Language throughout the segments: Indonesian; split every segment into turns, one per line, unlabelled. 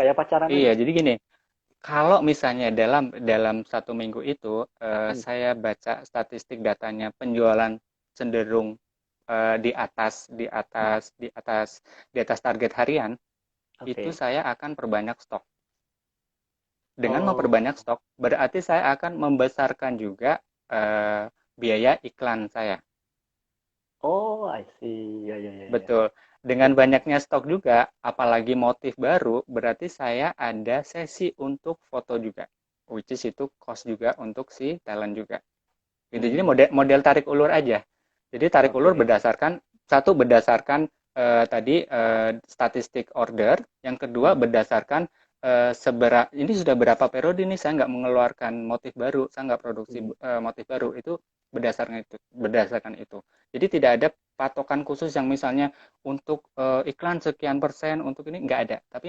kayak pacaran
Iya,
aja.
jadi gini, kalau misalnya dalam dalam 1 minggu itu
Hmm,
saya baca statistik datanya penjualan cenderung di atas target harian, itu
oke.
saya akan perbanyak stok. Dengan
Oh,
memperbanyak stok, berarti saya akan membesarkan juga biaya iklan saya.
oh, I see. Ya, ya, ya, ya.
Betul. Dengan banyaknya stok juga, apalagi motif baru, berarti saya ada sesi untuk foto juga. Which is itu cost juga untuk si talent juga. Gitu. Jadi
Hmm,
model, model tarik ulur aja. Jadi tarik ulur
oke.
berdasarkan, satu berdasarkan tadi statistik order, yang kedua
Hmm,
berdasarkan ini sudah berapa periode nih saya nggak mengeluarkan motif baru, saya nggak produksi
hmm.
motif baru, itu berdasarkan itu. Jadi tidak ada patokan khusus yang misalnya untuk iklan sekian persen, untuk ini nggak ada. Tapi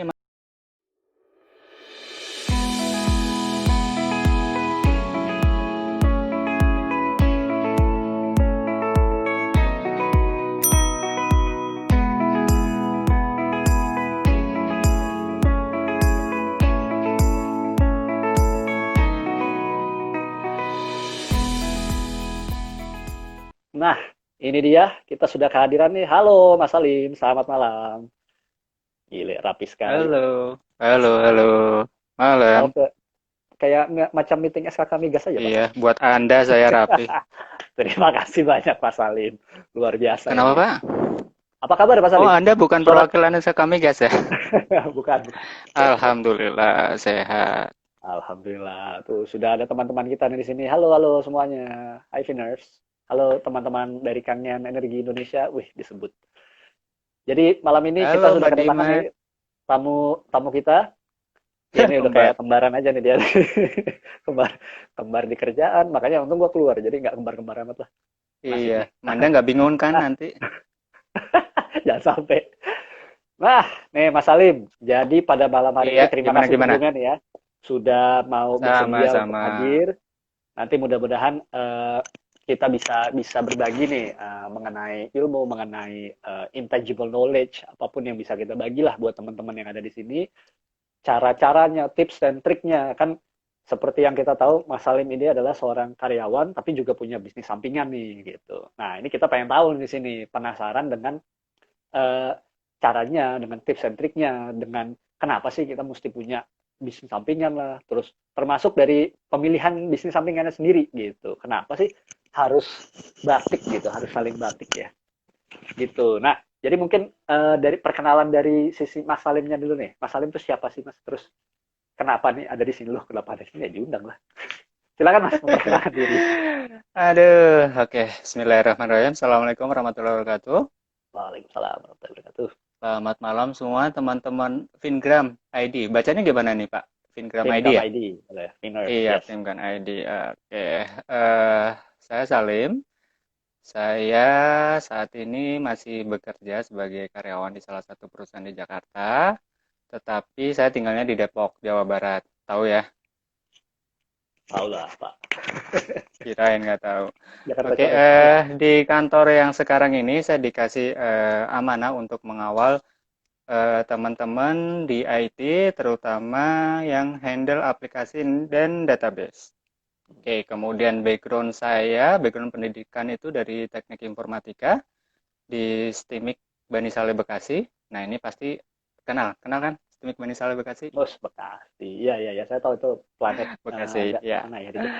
Nah, ini dia. Kita sudah kehadiran nih. Halo, Mas Salim. Selamat malam. Gile, rapi sekali.
halo, halo, halo, malam.
Oh, kayak macam meeting SKK Migas aja, Pak.
Iya, buat Anda saya rapi.
Terima kasih banyak, Pak Salim. Luar biasa
Kenapa,
ini.
Pak?
Apa kabar, Pak
Oh,
Salim?
Anda bukan
Suara
perwakilan Nusa kami, guys ya?
bukan, bukan.
Alhamdulillah sehat.
Alhamdulillah. Tuh sudah ada teman-teman kita nih di sini. Halo, halo semuanya. Hai Finers. Halo teman-teman dari Kangen Energi Indonesia. Wih, disebut. Jadi malam ini
Halo
kita sudah
Mbak
kedatangan
Dimas.
nih tamu tamu kita. Ya ini udah kayak
Kembar.
kembaran aja nih dia. Kembar kembar di kerjaan. Makanya untung gua keluar. Jadi nggak kembar-kembar amat lah. Nasib
Iya,
nih.
Manda nggak bingung kan
Nah,
nanti?
jangan sampai. Nah, nih Mas Salim. Jadi pada malam hari
Iya,
ini terima
gimana
kasih
gimana?
sebelumnya nih ya sudah mau bersedia untuk
Sama-sama.
hadir. Nanti mudah-mudahan kita bisa bisa berbagi nih mengenai ilmu, mengenai intangible knowledge, apapun yang bisa kita bagilah buat teman-teman yang ada di sini. Cara-caranya, tips dan triknya kan seperti yang kita tahu, Mas Salim ini adalah seorang karyawan tapi juga punya bisnis sampingan nih gitu. Nah ini kita pengen tahu di sini, penasaran dengan eh, caranya, dengan tips and triknya, dengan kenapa sih kita mesti punya bisnis sampingan lah, terus termasuk dari pemilihan bisnis sampingannya sendiri gitu. Kenapa sih harus batik gitu, harus saling batik ya gitu. Nah, jadi mungkin dari perkenalan dari sisi Mas Salimnya dulu nih. Mas Salim itu siapa sih Mas? Terus kenapa nih ada di sini loh? Kenapa ada di sini? Ya diundang lah. Silakan Mas memperkenalkan diri.
Aduh, oke. Bismillahirrahmanirrahim. Assalamualaikum warahmatullahi wabarakatuh.
Waalaikumsalam warahmatullahi wabarakatuh.
Selamat malam semua teman-teman Fingram ID. Bacanya gimana nih Pak? Fingram ID
Fimcam
ya?
ID, oleh Finers,
Iya,
yes.
Fingram ID. Oke. Eh, saya Salim. Saya saat ini masih bekerja sebagai karyawan di salah satu perusahaan di Jakarta, tetapi saya tinggalnya di Depok, Jawa Barat. Tahu ya?
Tahu lah Pak.
Kirain nggak tahu.
Jakarta
Oke,
coret tahu.
di kantor yang sekarang ini saya dikasih amanah untuk mengawal teman-teman di IT, terutama yang handle aplikasi dan database. Oke, kemudian background pendidikan itu dari Teknik Informatika di STIMIK Bani Saleh Bekasi. Nah, ini pasti kenal kan STIMIK Bani Saleh Bekasi?
Bos Bekasi. Iya, iya, iya. Saya tahu itu planet
Bekasi,
agak
ya.
mana ya dikit.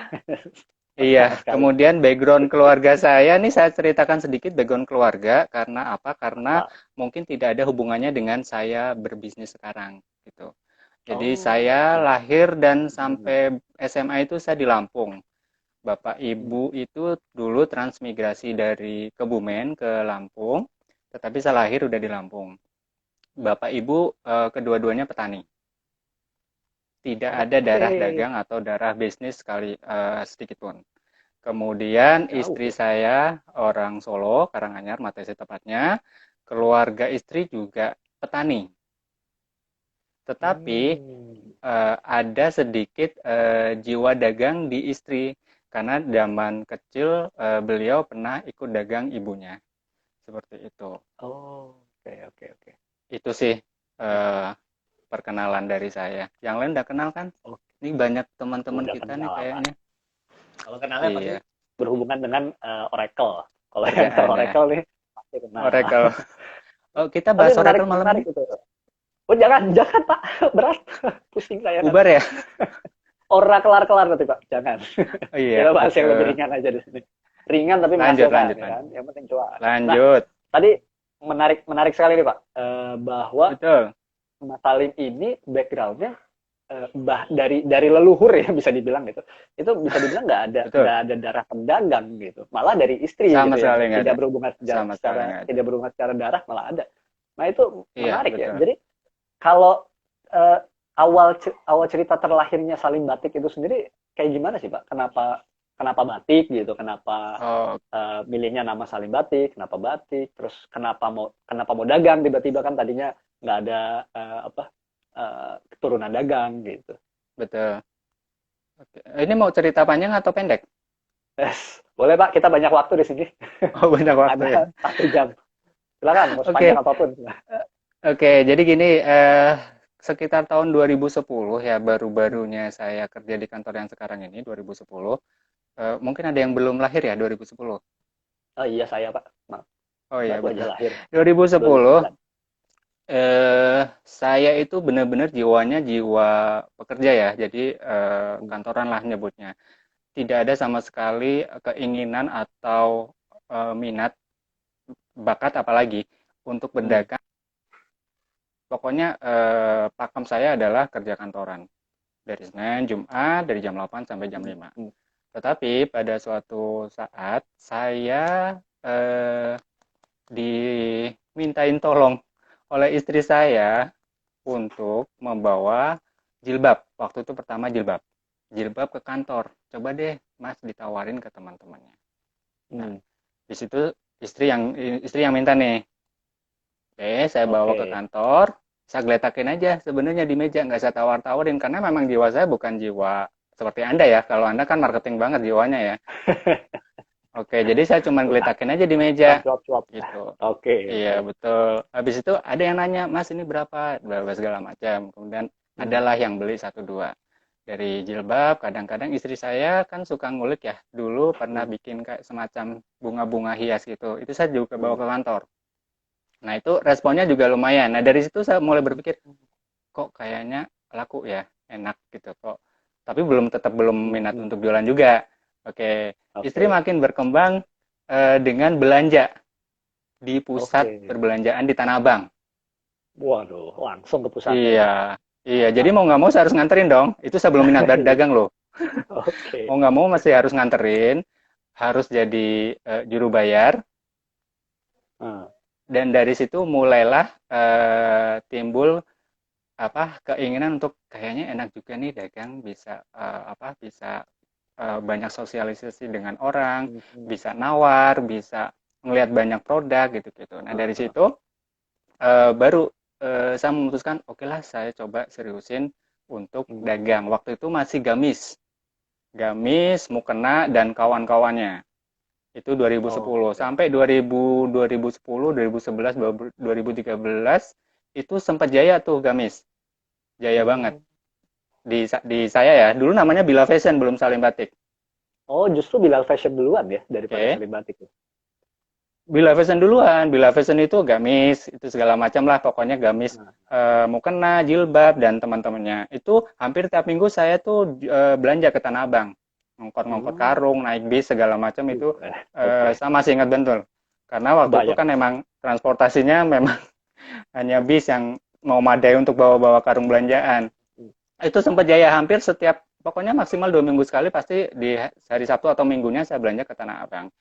Iya,
Terkenal sekali.
kemudian background keluarga saya nih saya ceritakan sedikit background keluarga karena apa? Karena
Apa?
mungkin tidak ada hubungannya dengan saya berbisnis sekarang gitu. Jadi
Oh,
saya
oke.
lahir dan
Hmm,
sampai SMA itu saya di Lampung. Bapak
hmm.
Ibu itu dulu transmigrasi dari Kebumen ke Lampung, tetapi saya lahir udah di Lampung. Bapak Ibu kedua-duanya petani. Tidak ada
Oke.
darah dagang atau darah bisnis sekali sedikit pun. Kemudian
Jauh
istri
ya.
saya orang Solo, Karanganyar, Matese tepatnya. Keluarga istri juga petani. Tetapi
Hmm.
ada sedikit jiwa dagang di istri karena zaman kecil beliau pernah ikut dagang ibunya. Seperti itu.
Oh, oke, oke, oke.
Itu sih
Ya.
eh, perkenalan dari saya. Yang lain udah kenal kan?
Oh,
Ini banyak teman-teman
udah
kita nih
kenal Pak.
kayaknya.
Kalau kenalnya pasti
Iya,
berhubungan dengan Oracle. Kalau yang ke
kerjaan ya.
Oracle nih pasti kenal.
Oracle. Oh, kita
Tapi
bahas
menarik
Oracle malam
menarik
ini.
itu. Oh jangan jangan Pak, berat, pusing saya
Bubar
nanti.
ya?
Ora kelar-kelar nanti Pak, jangan.
Oh iya,
Kita bahas yang lebih
betul.
ringan aja di sini. Ringan tapi
Lanjut,
menghasilkan
lanjut,
ya kan.
lanjut.
Yang penting cuan. Nah,
Lanjut.
tadi menarik menarik sekali nih Pak, bahwa
Betul.
Mas Salim ini backgroundnya dari leluhur ya bisa dibilang gitu. Itu bisa dibilang
Betul.
nggak ada darah pedagang gitu. Malah dari istri
Sama
gitu yang
sekali nggak
tidak
ada.
berhubungan
Sama sekali
secara
nggak ada.
tidak berhubungan secara darah malah ada. Nah itu
Iya,
menarik ya.
betul.
Jadi kalau eh, awal cerita terlahirnya Salim Batik itu sendiri kayak gimana sih Pak? Kenapa batik gitu? Kenapa
Oh,
milihnya nama Salim Batik? Kenapa batik? Terus kenapa mau dagang tiba-tiba kan tadinya nggak ada keturunan dagang gitu.
betul. Oke. Ini mau cerita panjang atau pendek?
Yes. Boleh Pak, kita banyak waktu di sini.
Oh, banyak waktu ya.
Ada 1 jam. Silakan, mau sepanjang
Oke.
apapun.
Oke, jadi gini, sekitar tahun 2010 ya, baru-barunya saya kerja di kantor yang sekarang ini, 2010. Mungkin ada yang belum lahir ya, 2010.
Oh iya saya Pak, maaf,
Oh iya,
baru aja
betul.
lahir
2010,
2009.
saya itu benar-benar jiwanya jiwa pekerja ya, jadi
Hmm.
kantoran lah nyebutnya. Tidak ada sama sekali keinginan atau minat, bakat apalagi untuk
Hmm.
berdagang. Pokoknya pakem saya adalah kerja kantoran. Dari Senin, Jumat, dari jam 8 sampai jam
Hmm.
5.
Hmm.
Tetapi pada suatu saat saya dimintain tolong oleh istri saya untuk membawa jilbab. Waktu itu pertama jilbab. Jilbab ke kantor. Coba deh Mas ditawarin ke teman-temannya. Nah,
Hmm.
di situ istri yang minta nih. Oke, saya bawa ke
Oke.
kantor, saya geletakin aja sebenarnya di meja, nggak saya tawar-tawarin karena memang jiwa saya bukan jiwa seperti Anda ya. Kalau Anda kan marketing banget jiwanya ya. Oke, jadi saya cuma
Suka
geletakin aja di meja
cuap-cuap.
gitu.
Oke, oke.
Iya, betul. Habis itu ada yang nanya, "Mas, ini berapa?" Berapa segala macam. Kemudian
Hmm.
adalah yang beli satu dua. Dari jilbab, kadang-kadang istri saya kan suka ngulik ya. Dulu pernah
Hmm.
bikin kayak semacam bunga-bunga hias gitu. Itu saya juga bawa
Hmm.
ke kantor. Nah, itu responnya juga lumayan. Nah, dari situ saya mulai berpikir, kok kayaknya laku ya, enak gitu kok. Tapi tetap belum
Hmm.
minat
Hmm.
untuk jualan juga. Oke, istri
Oke.
makin berkembang dengan belanja di pusat
Oke.
perbelanjaan di Tanah Abang.
Waduh, langsung ke pusatnya
Iya,
ya.
iya. Jadi
Mantap.
mau nggak mau saya harus nganterin dong. Itu saya belum minat
Iya.
dagang loh.
Oke.
Mau nggak mau masih harus nganterin, harus jadi juru bayar.
Ah.
Dan dari situ mulailah timbul apa keinginan untuk kayaknya enak juga nih dagang bisa bisa banyak sosialisasi dengan orang,
Hmm. Hmm.
bisa nawar, bisa ngelihat banyak produk gitu-gitu. Nah,
Ah.
dari
Ah.
situ baru saya memutuskan oke lah saya coba seriusin untuk
Hmm.
dagang. Waktu itu masih gamis. Gamis, mukena dan kawan-kawannya. Itu
Oh,
2010
oke.
sampai 2010, 2011, 2013 itu sempat jaya tuh gamis. Jaya banget.
Hmm.
Di saya ya, dulu namanya Bila Fashion belum Salim Batik.
Oh, justru Bilal Fashion duluan ya daripada
Oke.
Salim Batik ya.
Bila Fashion duluan, Bila Fashion itu gamis, itu segala macam lah, pokoknya gamis,
Nah.
mukena, jilbab, dan teman-temannya. Itu hampir tiap minggu saya tuh belanja ke Tanah Abang. Ngongkot-ngongkot
Hmm.
karung, naik bis, segala macam itu
Oke.
saya masih ingat betul. Karena waktu itu
Kebayang.
kan emang transportasinya memang hanya bis yang mau madai untuk bawa-bawa karung belanjaan.
Hmm.
Itu sempat jaya hampir setiap, pokoknya maksimal 2 minggu sekali pasti di hari Sabtu atau Minggunya saya belanja ke Tanah Abang.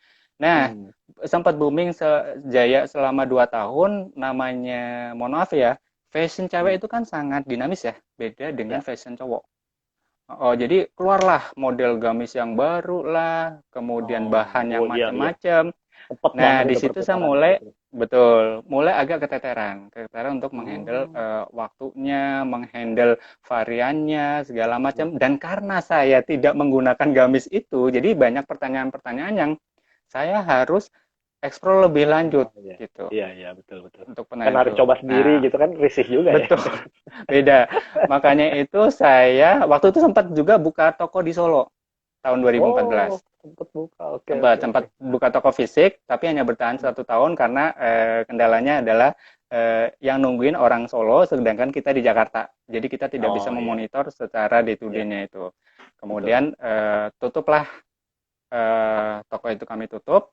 Nah,
Hmm.
sempat booming sejaya selama 2 tahun, namanya, mohon maaf ya, fashion
Hmm.
cewek itu kan sangat dinamis ya, beda dengan
Ya.
fashion cowok. Oh, jadi keluarlah model gamis yang baru lah, kemudian bahan yang
Oh iya iya.
macam-macam.
Cepet
Nah,
banget
di
itu
situ saya
perputarannya
mulai,
gitu.
betul, mulai agak keteteran untuk menghandle
Oh.
waktunya, menghandle variannya, segala
Hmm.
macam. Dan karena saya tidak menggunakan gamis itu, jadi banyak pertanyaan-pertanyaan yang saya harus explore lebih lanjut
Oh iya,
gitu
iya iya betul betul.
untuk
Kan harus
penenun.
coba sendiri
Nah,
gitu kan risih juga ya.
betul, beda. Makanya itu saya waktu itu sempat juga buka toko di Solo tahun 2014.
Oh, sempet buka. Oke
Sempat
oke
sempat
oke.
buka toko fisik, tapi hanya bertahan
Hmm.
1 tahun karena kendalanya adalah yang nungguin orang Solo, sedangkan kita di Jakarta. Jadi kita tidak bisa
Oh iya
memonitor secara day to
iya
day-nya itu.
betul.
Kemudian tutuplah toko itu kami tutup.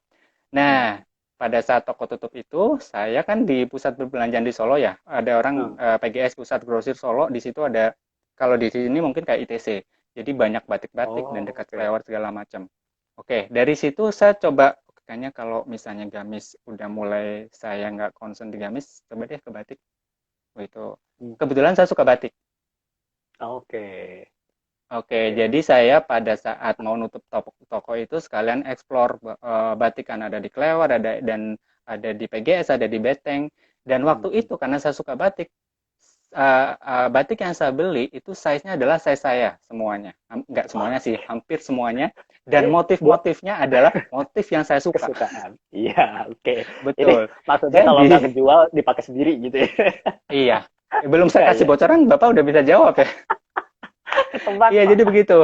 Hmm.
Nah, pada saat toko tutup itu, saya kan di pusat perbelanjaan di Solo ya, ada orang
Hmm.
PGS Pusat Grosir Solo, di situ ada, kalau di sini mungkin kayak ITC, jadi banyak batik-batik dan
Oh
dekat
oke.
kelewat segala macam. Oke, dari situ saya coba, kayaknya kalau misalnya gamis udah mulai saya nggak concern di gamis, coba deh ke batik. Oh, itu.
Hmm.
Kebetulan saya suka batik.
Oke
Oke,
oke.
jadi saya pada saat mau nutup toko itu sekalian explore batik kan ada di Kelewar, ada dan ada di PGS, ada di Beteng. Dan
Hmm.
waktu
Hmm.
itu karena saya suka batik, batik yang saya beli itu size-nya adalah size saya semuanya. Enggak semuanya sih, hampir semuanya. Dan
Ini buat
motif-motifnya adalah motif yang saya suka.
kesukaan. Iya oke. Ini
Betul.
maksudnya kalau
Jadi,
nggak kejual dipakai sendiri gitu ya.
iya. Belum saya
Iya
kasih
iya.
bocoran, Bapak udah bisa jawab ya.
Ketebak
Iya,
pak.
jadi begitu.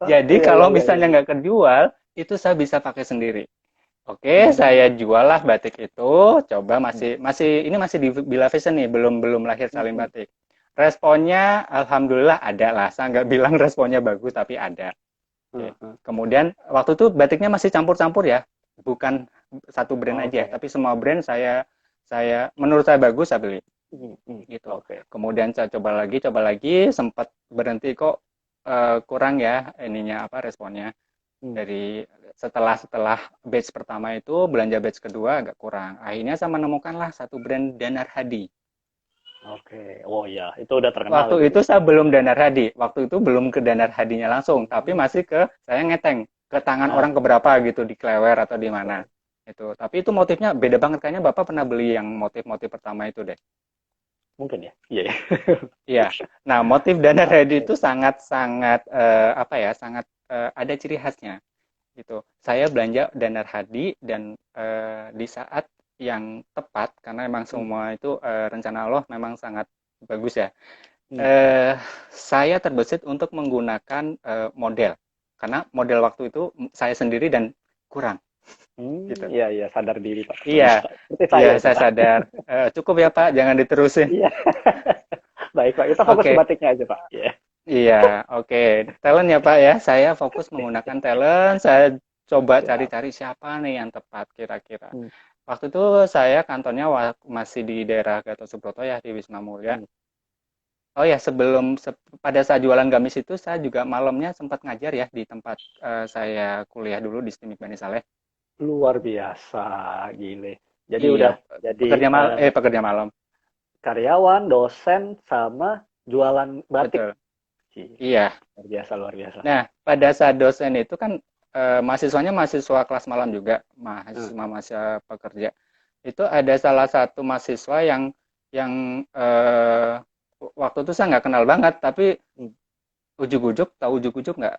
Oh,
Jadi
iya iya
kalau
iya iya.
misalnya nggak kejual, itu saya bisa pakai sendiri. Oke,
Hmm.
saya jual lah batik itu. Coba
Hmm.
masih masih ini masih di Bila Fashion nih, belum belum lahir
Hmm.
Salim
Hmm.
Batik. Responnya, alhamdulillah ada lah. Saya nggak bilang responnya bagus, tapi ada.
Hmm.
Oke.
Hmm.
Kemudian waktu itu batiknya masih campur-campur ya, bukan satu brand aja,
Oke.
tapi semua brand saya menurut saya bagus saya beli
Hmm. Hmm.
gitu.
Oke.
Kemudian saya coba lagi, sempat berhenti kok kurang ya ininya apa responnya
Hmm.
dari setelah setelah batch pertama itu belanja batch kedua agak kurang. Akhirnya saya menemukanlah satu brand Danar Hadi.
Oke. Oh iya, itu udah terkenal
Waktu
itu
itu
ya.
saya belum Danar Hadi. Waktu itu belum ke Danar Hadinya langsung, tapi
Hmm.
masih ke saya ngeteng ke tangan
Ah,
orang keberapa gitu di Klewer atau di mana.
oke.
Itu. Tapi itu motifnya beda banget kayaknya Bapak pernah beli yang motif-motif pertama itu deh.
Mungkin ya. Iya. Iya.
Iya. Nah, motif Danar Hadi
Oke.
itu sangat-sangat apa ya? Sangat ada ciri khasnya. Gitu. Saya belanja Danar Hadi dan di saat yang tepat karena memang
Hmm.
semua itu rencana Allah memang sangat bagus ya.
Hmm.
Eh, saya terbesit untuk menggunakan model karena model waktu itu saya sendiri dan kurang
Hmm.
gitu.
Iya iya, sadar diri Pak.
Iya,
Bagus Pak. Seperti
iya
saya itu
saya
Pak.
sadar. Cukup ya Pak, jangan diterusin.
Iya. Baik Pak. Kita fokus ke
Oke,
batiknya aja Pak. Iya.
iya, oke. Talent ya Pak ya. Saya fokus menggunakan talent. Saya coba
Siap.
cari-cari siapa nih yang tepat kira-kira.
Hmm.
Waktu itu saya kantornya masih di daerah Gatot Subroto ya di Wisma Mulia.
Hmm.
Oh ya, pada saat jualan gamis itu saya juga malamnya sempat ngajar ya di tempat saya kuliah dulu di STIMIK Bani Saleh.
Luar biasa, gile. Jadi
Iya,
udah jadi
pekerja malam.
karyawan, dosen, sama jualan batik.
Betul.
Gile.
Iya.
Luar biasa, luar biasa.
Nah, pada saat dosen itu kan mahasiswanya mahasiswa kelas malam juga,
Hmm.
mahasiswa pekerja. Itu ada salah satu mahasiswa yang waktu itu saya nggak kenal banget, tapi
Hmm.
ujuk-ujuk, tahu ujuk-ujuk nggak?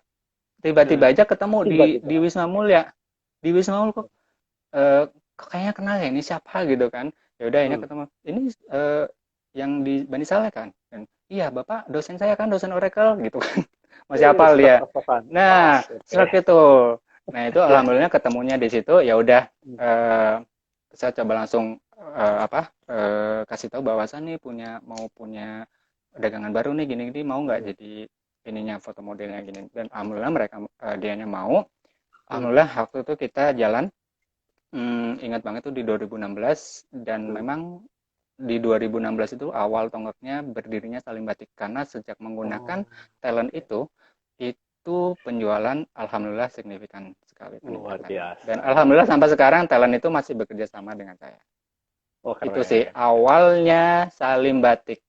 Tiba-tiba
Hmm.
aja ketemu di
Tiba-tiba.
Wisma Mulia. Di Wisma Mulia kok kayaknya kenal ya ini siapa gitu kan. Ya udah ini
Hmm.
ketemu. Ini yang di Bani Saleh kan. Dan, iya, Bapak dosen saya kan dosen Oracle gitu kan. Masih hafal
Sudah
dia.
pas-pasan. Pas.
Nah,
Oke.
serak itu. Nah, itu
Ya.
alhamdulillah ketemunya di situ. Ya udah
Hmm.
saya coba langsung kasih tahu bahwasan nih mau punya dagangan baru nih gini-gini mau nggak
Hmm.
jadi ininya foto modelnya gini dan alhamdulillah mereka dianya mau.
Hmm.
Alhamdulillah waktu itu kita jalan. Ingat banget tuh di 2016 dan
Hmm.
memang di 2016 itu awal tonggaknya berdirinya Salim Batik karena sejak menggunakan
Oh,
talent
oke.
itu penjualan alhamdulillah signifikan sekali
Luar
peningkatannya. Dan
biasa, luar
alhamdulillah sampai
biasa.
sekarang talent itu masih bekerja sama dengan saya.
Oh,
Itu sih
keren.
awalnya Salim Batik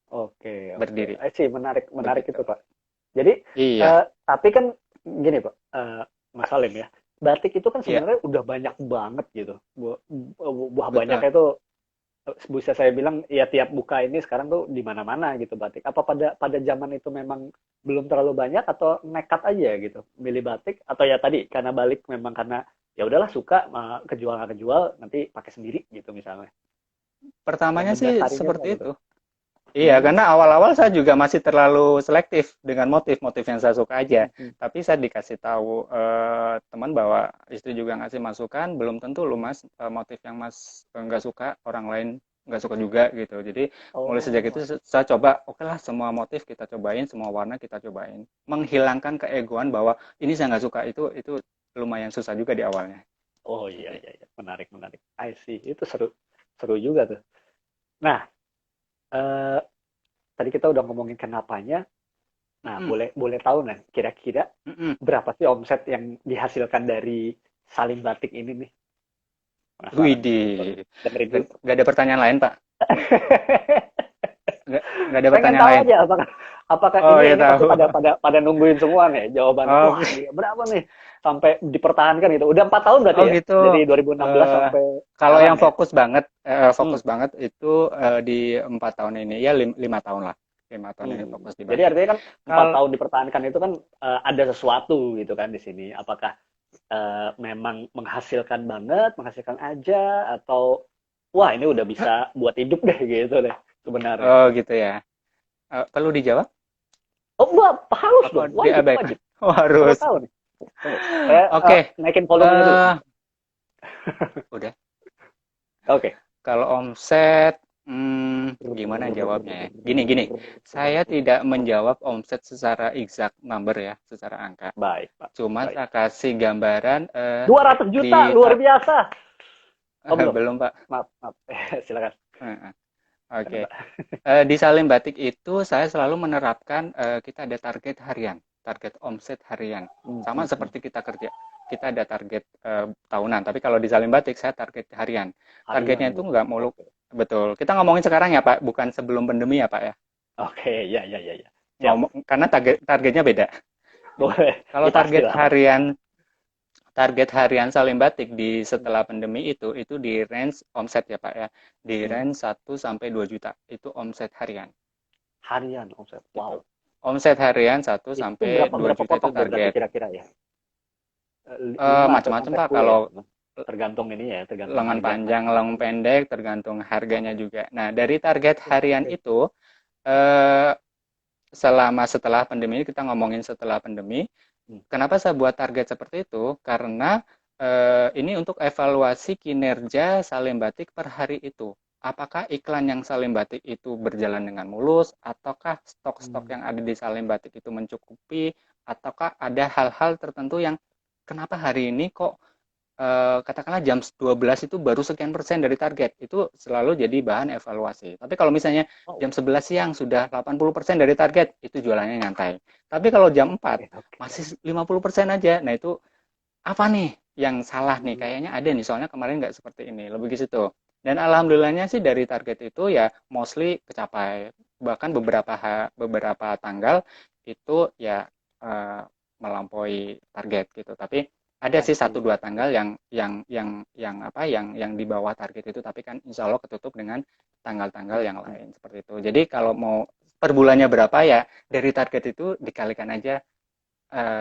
Oke, oke.
berdiri.
Sih, menarik, menarik
Begitu.
itu, Pak. Jadi,
Iya,
tapi kan gini, Pak, Mas Salim ya, batik itu kan
iya,
sebenarnya udah banyak banget gitu. Buah
betul.
banyaknya itu bisa saya bilang ya tiap buka ini sekarang tuh di mana-mana gitu batik. Apa pada pada zaman itu memang belum terlalu banyak atau nekat aja gitu milih batik atau ya tadi karena balik memang karena ya udahlah suka kejual nggak kejual nanti pakai sendiri gitu misalnya. Kayak
Pertamanya sih
mendasarinya kayak
seperti
gitu.
itu. Iya,
Hmm.
karena awal-awal saya juga masih terlalu selektif dengan motif-motif yang saya suka aja.
Hmm.
Tapi saya dikasih tahu teman bahwa istri juga ngasih masukan, belum tentu loh mas motif yang mas nggak suka orang lain nggak suka juga gitu. Jadi mulai sejak itu
Oh,
saya coba, oke lah semua motif kita cobain, semua warna kita cobain, menghilangkan keegoan bahwa ini saya nggak suka itu lumayan susah juga di awalnya.
oh iya iya iya, menarik menarik. I see, itu seru seru juga tuh. Nah, eh, tadi kita udah ngomongin kenapanya. Nah,
Mm-mm,
boleh boleh tahu nih kira-kira
mm-mm.
berapa sih omset yang dihasilkan dari saling batik ini nih? Penasaran nih.
Widih,
Dengerin dulu.
nggak ada pertanyaan lain Pak? Nggak ada
Pengen
pertanyaan
tahu
lain?
aja apakah
Oh ya
ini pasti
tahu.
pada nungguin semua nih jawabannya. Wah,
Oke.
gila, berapa nih sampai dipertahankan gitu. Udah 4 tahun berarti
Oh
ya?
gitu.
Dari 2016
Eh,
sampai
Kalau
sekarang
yang
ya? Hmm.
fokus banget itu di 4 tahun ini ya 5 tahun lah. 5 tahun ini
Hmm.
fokus di
Jadi
batik.
artinya kan 4
Kalau
tahun dipertahankan itu kan ada sesuatu gitu kan di sini. Apakah memang menghasilkan banget, menghasilkan aja, atau wah ini udah bisa buat hidup deh gitu deh sebenarnya.
oh gitu ya. Perlu dijawab?
Oh wah, harus
Apa
dong, wajib
diabaikan?
wajib.
Oh,
Saya mau
harus.
tahu nih. Tunggu, saya
Oke.
naikin volumenya dulu.
eh Udah.
Oke.
Kalau omset, gimana jawabnya ya? Gini, gini. Saya tidak menjawab omset secara exact number ya, secara angka.
Baik, Pak.
Cuma
Baik.
saya kasih gambaran
200 juta,
di
luar biasa. Oh, belum.
belum Pak.
Maaf, maaf. Silakan.
Heeh.
Silakan,
Oke.
Pak.
Di Salim Batik itu saya selalu menerapkan kita ada target harian, target omset harian.
Hmm,
Sama
hmm, hmm.
seperti kita kerja. Kita ada target tahunan, tapi kalau di Salim Batik saya target harian.
Harian
Targetnya itu
gitu.
nggak muluk.
Oke.
Betul. Kita ngomongin sekarang ya Pak, bukan sebelum pandemi ya Pak ya.
Oke, ya, ya, ya, ya. Siap.
Ngomong karena targetnya beda. Gini.
Boleh.
Kalau
Ya, pastilah, Pak.
target harian Salim Batik di setelah pandemi itu di range omset ya Pak ya. Di
Hmm.
range 1 sampai 2 juta. Itu omset harian
Harian omset.
gitu.
Wow.
Omset harian satu
Itu
sampai
berapa
dua
berapa
juta itu
potong tuh berarti
target.
kira-kira ya? 5 atau
Macam-macam
sampai
Pak,
10 ya?
kalau
Tergantung ini ya, tergantung
lengan
harga.
panjang, lengan pendek, tergantung harganya
Oh,
juga. Nah, dari target harian
oke.
itu, eh, selama setelah pandemi, kita ngomongin setelah pandemi,
Hmm.
kenapa saya buat target seperti itu? Karena ini untuk evaluasi kinerja Salim Batik per hari itu. Apakah iklan yang Salim Batik itu berjalan dengan mulus, ataukah stok-stok
Hmm.
yang ada di Salim Batik itu mencukupi, ataukah ada hal-hal tertentu yang kenapa hari ini kok katakanlah jam 12 itu baru sekian persen dari target. Itu selalu jadi bahan evaluasi. Tapi kalau misalnya
Oh,
jam 11 siang sudah 80% dari target, itu jualannya nyantai. Tapi kalau jam 4
oke, oke.
masih 50% aja. Nah, itu apa nih yang salah nih?
Hmm.
Kayaknya ada nih, soalnya kemarin nggak seperti ini. Lebih ke situ. Dan alhamdulillahnya sih dari target itu ya mostly kecapai. Bahkan beberapa tanggal itu ya eh, melampaui target gitu. Tapi ada
I
sih satu
see, I
dua
see.
tanggal yang apa yang di bawah target itu, tapi kan insya Allah ketutup dengan tanggal-tanggal yang
Hmm.
lain seperti itu. Jadi kalau mau per bulannya berapa ya dari target itu dikalikan aja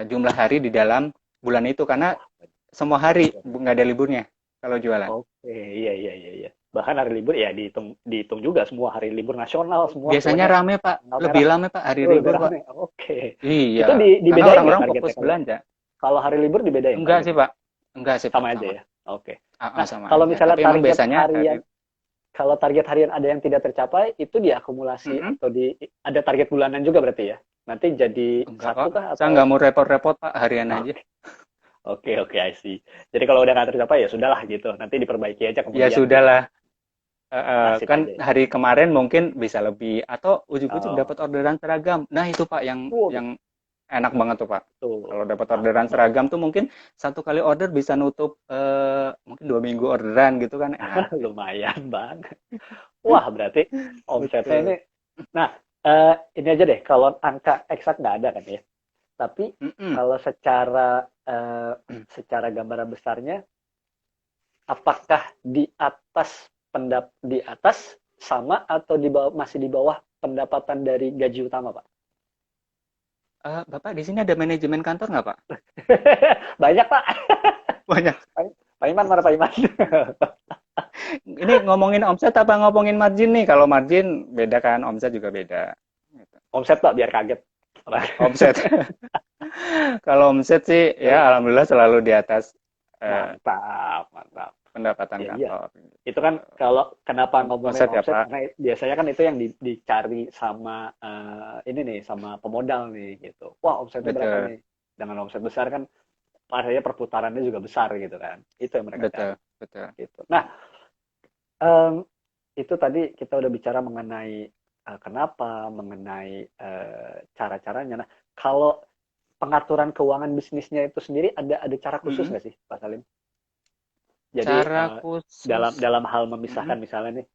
jumlah hari di dalam bulan itu, karena
Wah,
semua hari nggak ada liburnya kalau jualan.
oke, iya, iya, iya, iya. Bahkan hari libur ya dihitung dihitung juga semua hari libur nasional semua
Biasanya
pokoknya
rame Pak,
tanggal
lebih
merah.
rame Pak hari
Oh, lebih
libur Pak.
rame. Oke. Itu
Iya, karena
dibedain nggak
orang-orang
targetnya
fokus
kalau
belanja.
kalau hari libur dibedain
Enggak sih
targetnya?
Pak, enggak sih Pak,
Sama aja
sama.
ya. Oke. Nah,
Sama
kalau
aja.
misalnya
Tapi emang biasanya hari.
kalau target harian ada yang tidak tercapai, itu diakumulasi
Mm-mm.
atau ada target bulanan juga berarti ya? Nanti jadi
Enggak
satu
kok,
kah
saya
atau
nggak mau repot-repot Pak, harian aja.
oke, oke, oke, I see. Jadi kalau udah nggak tercapai ya sudahlah gitu. Nanti diperbaiki aja
Ya
kemudian
sudah
gitu.
lah.
Nasib
Kan
aja ya.
hari kemarin mungkin bisa lebih atau ujuk-ujuk dapat
Oh,
orderan seragam. Nah itu Pak yang
waduh,
yang enak banget tuh Pak.
tuh
Kalau dapat orderan
mantap.
seragam tuh mungkin satu kali order bisa nutup mungkin 2 minggu orderan gitu kan, enak sih.
Lumayan banget. Wah, berarti omsetnya ini.
Betul.
Nah, ini aja deh. Kalau angka eksak nggak ada kan ya. Tapi
Mm-mm.
kalau secara gambaran besarnya, apakah di atas sama atau di bawah, masih di bawah pendapatan dari gaji utama, Pak?
Bapak di sini ada manajemen kantor nggak, Pak?
Banyak Pak.
Banyak.
Pak Iman mana Pak Iman?
Ini ngomongin omset apa ngomongin margin nih? Kalau margin beda kan, omset juga beda. Gitu.
Omset Pak biar kaget.
Omset. Kalau omset sih ya alhamdulillah selalu di atas eh,
Mantap, mantap.
pendapatan
Ya iya.
kantor.
Itu kan
Gitu.
kalau kenapa ngomongin
Omset ya
omset
Pak.
karena biasanya kan itu yang dicari sama ini nih sama pemodal nih gitu. Wah, omsetnya berapa
Betul,
nih? Dengan omset besar kan pastinya perputarannya juga besar gitu kan. Itu yang mereka cari
betul, betul.
gitu. Nah, em, itu tadi kita udah bicara mengenai kenapa, mengenai cara-caranya. Nah, kalau pengaturan keuangan bisnisnya itu sendiri ada cara khusus
Mm-mm.
nggak sih, Pak Salim? Jadi
Cara khusus.
dalam hal
Mm-mm.
memisahkan misalnya nih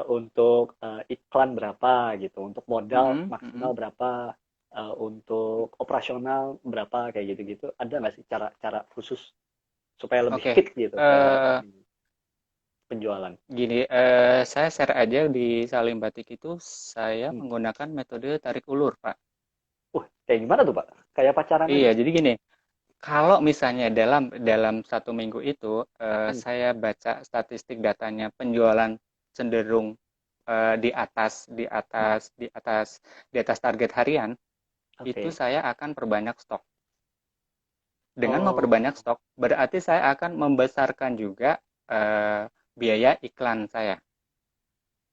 untuk iklan berapa gitu, untuk modal
Mm-mm.
maksimal
Mm-mm.
berapa, untuk operasional berapa kayak gitu-gitu. Ada nggak sih cara-cara khusus supaya lebih
Oke.
fit gitu ke
Eh,
penjualan?
Gini, saya share aja di Salim Batik itu saya
Hmm.
menggunakan metode tarik ulur, Pak.
Kayak gimana tuh Pak? Kayak pacaran
Iya,
aja?
jadi gini, kalau misalnya dalam dalam 1 minggu itu
Hmm.
saya baca statistik datanya penjualan cenderung di atas target harian, itu
Oke.
saya akan perbanyak stok. Dengan
Oh,
memperbanyak stok, berarti saya akan membesarkan juga biaya iklan saya.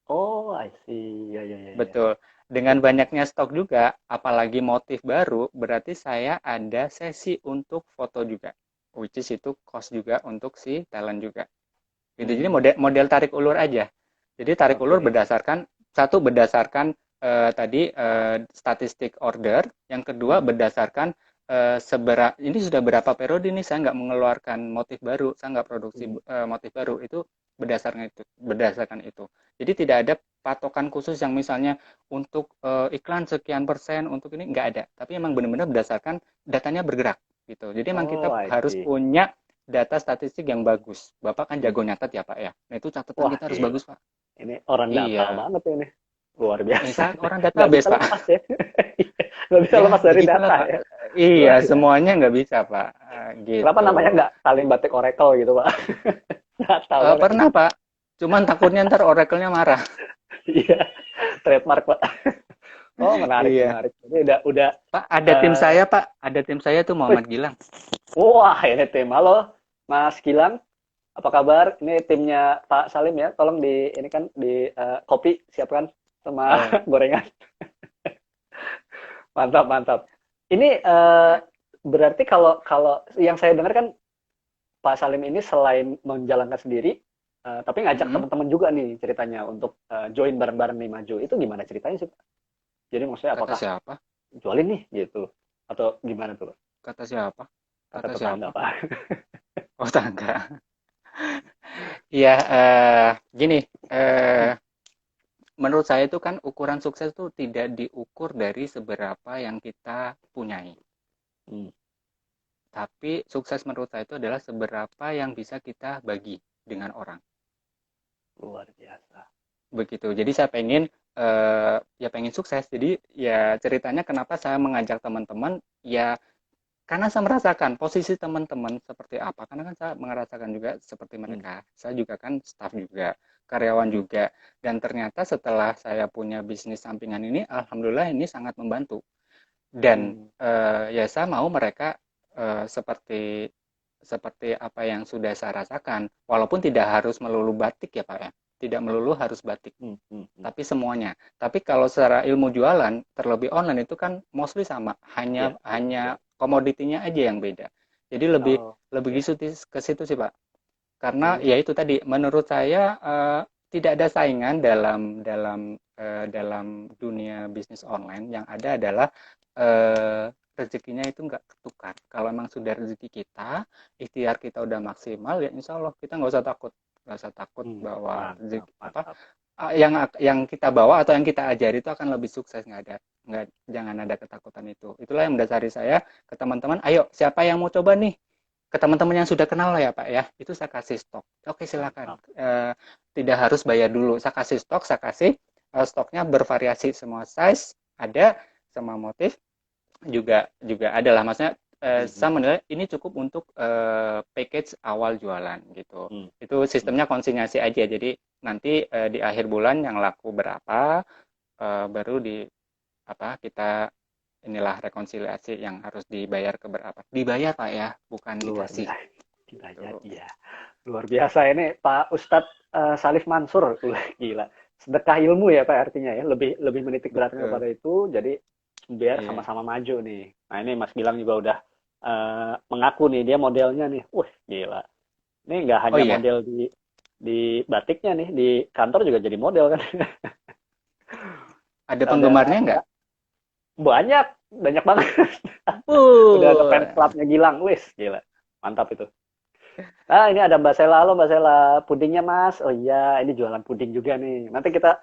oh, I see. Ya, ya, ya, ya.
Betul. Dengan banyaknya stok juga, apalagi motif baru, berarti saya ada sesi untuk foto juga. Which is itu cost juga untuk si talent juga. Gitu. Jadi
Hmm.
model tarik ulur aja. Jadi tarik ulur
Oke.
berdasarkan satu berdasarkan tadi statistik order, yang kedua
Hmm.
berdasarkan ini sudah berapa periode nih saya nggak mengeluarkan motif baru, saya nggak produksi
Hmm.
motif baru itu berdasarkan itu. Jadi tidak ada patokan khusus yang misalnya untuk iklan sekian persen untuk ini nggak ada, tapi emang benar-benar berdasarkan datanya bergerak gitu. Jadi emang
Oh,
kita
I
harus
see.
punya data statistik yang bagus. Bapak kan
Hmm.
jago nyatet ya Pak ya. Nah itu catatan
Wah,
kita harus
gila.
bagus Pak.
Ini orang data
Iya.
banget ini. Luar biasa.
Saya orang
Nggak bisa
database Pak.
lepas ya. Nggak bisa
Ya
lepas dari
begitulah
data
Pak.
ya.
Iya
Luar biasa.
semuanya nggak bisa Pak.
Kenapa
Gitu.
namanya nggak saling batik Oracle gitu, Pak? Data banget ini.
Pernah Pak. Cuman takutnya ntar Oracle-nya marah.
Iya, trademark, Pak. Oh, menarik,
Iya.
menarik. Jadi udah,
Pak ada tim
eh,
saya Pak. Ada tim saya tuh
wih,
Muhammad Gilang.
wah ini tim. Halo, Mas Gilang. Apa kabar? Ini timnya Pak Salim ya. Tolong ini kan di kopi siapkan sama
Oh,
gorengan. Mantap, mantap. Ini berarti kalau kalau yang saya dengar kan Pak Salim ini selain menjalankan sendiri, tapi ngajak
mm-mm.
teman-teman juga nih ceritanya untuk join bareng-bareng nih maju. Itu gimana ceritanya sih, Pak? Jadi maksudnya
Kata
apakah
siapa?
jualin nih gitu? Atau gimana tuh, Pak?
Kata siapa?
Kata
Kata
tetangga,
siapa?
Pak.
Oh tangga. Iya, gini, eh, menurut saya itu kan ukuran sukses itu tidak diukur dari seberapa yang kita punyai.
Hmm,
Tapi sukses menurut saya itu adalah seberapa yang bisa kita bagi dengan orang.
luar biasa.
Begitu. Jadi saya pengen ya pengen sukses. Jadi ya ceritanya kenapa saya mengajak teman-teman ya karena saya merasakan posisi teman-teman seperti apa. Karena kan saya merasakan juga seperti
Hmm,
mereka. Saya juga kan staff juga, karyawan
hmm,
juga. Dan ternyata setelah saya punya bisnis sampingan ini, alhamdulillah ini sangat membantu. Dan
hmm.
ya saya mau mereka seperti seperti apa yang sudah saya rasakan. Walaupun tidak harus melulu batik ya Pak ya. Tidak melulu harus batik
Hmm, hmm, hmm.
tapi semuanya. Tapi kalau secara ilmu jualan, terlebih online itu kan mostly sama, hanya
Ya, ya, ya.
hanya komoditinya aja yang beda. Jadi lebih
Oh,
lebih
oke.
ke situ sih Pak. Karena
Hmm,
ya itu tadi, menurut saya tidak ada saingan dalam dunia bisnis online. Yang ada adalah rezekinya itu nggak ketukar. Kalau memang sudah rezeki kita, ikhtiar kita udah maksimal, ya insya Allah kita nggak usah takut
hmm.
bahwa
Mantap,
rezeki apa
mantap.
yang kita bawa atau yang kita ajari itu akan lebih sukses. Nggak Jangan ada ketakutan itu. Itulah yang mendasari saya ke teman-teman, ayo siapa yang mau coba nih, ke teman-teman yang sudah kenal lah ya Pak ya, itu saya kasih stok. Oke silakan,
Mantap.
tidak harus bayar dulu. Saya kasih stok, stoknya bervariasi semua size ada, semua motif. juga juga ada lah, maksudnya saya
Mhm.
menilai ini cukup untuk package awal jualan gitu.
Hmm.
Itu
Hmm.
sistemnya konsinyasi aja, jadi nanti di akhir bulan yang laku berapa, baru di apa kita inilah rekonsiliasi yang harus dibayar ke berapa, dibayar Pak ya, bukan
Luar
dikasih
biasa. Dibayar,
gitu.
iya. Luar biasa ini Pak Ustadz Salif Mansur. Wah, gila. Sedekah ilmu ya Pak artinya ya. Lebih lebih menitik beratkan
Betul.
kepada itu. Jadi biar
Iya.
sama-sama maju nih. Nah ini Mas Gilang juga udah mengaku nih dia modelnya nih. Wah gila. Ini nggak
Oh
hanya
iya,
model di batiknya nih, di kantor juga jadi model kan.
ada
Udah
penggemarnya nggak?
banyak, banyak banget. Udah ada fans
Uh,
clubnya Gilang. Wis, gila. Mantap itu. Ah, ini ada Mbak Sela. Halo Mbak Sela. Pudingnya Mas. Oh iya, ini jualan puding juga nih. Nanti kita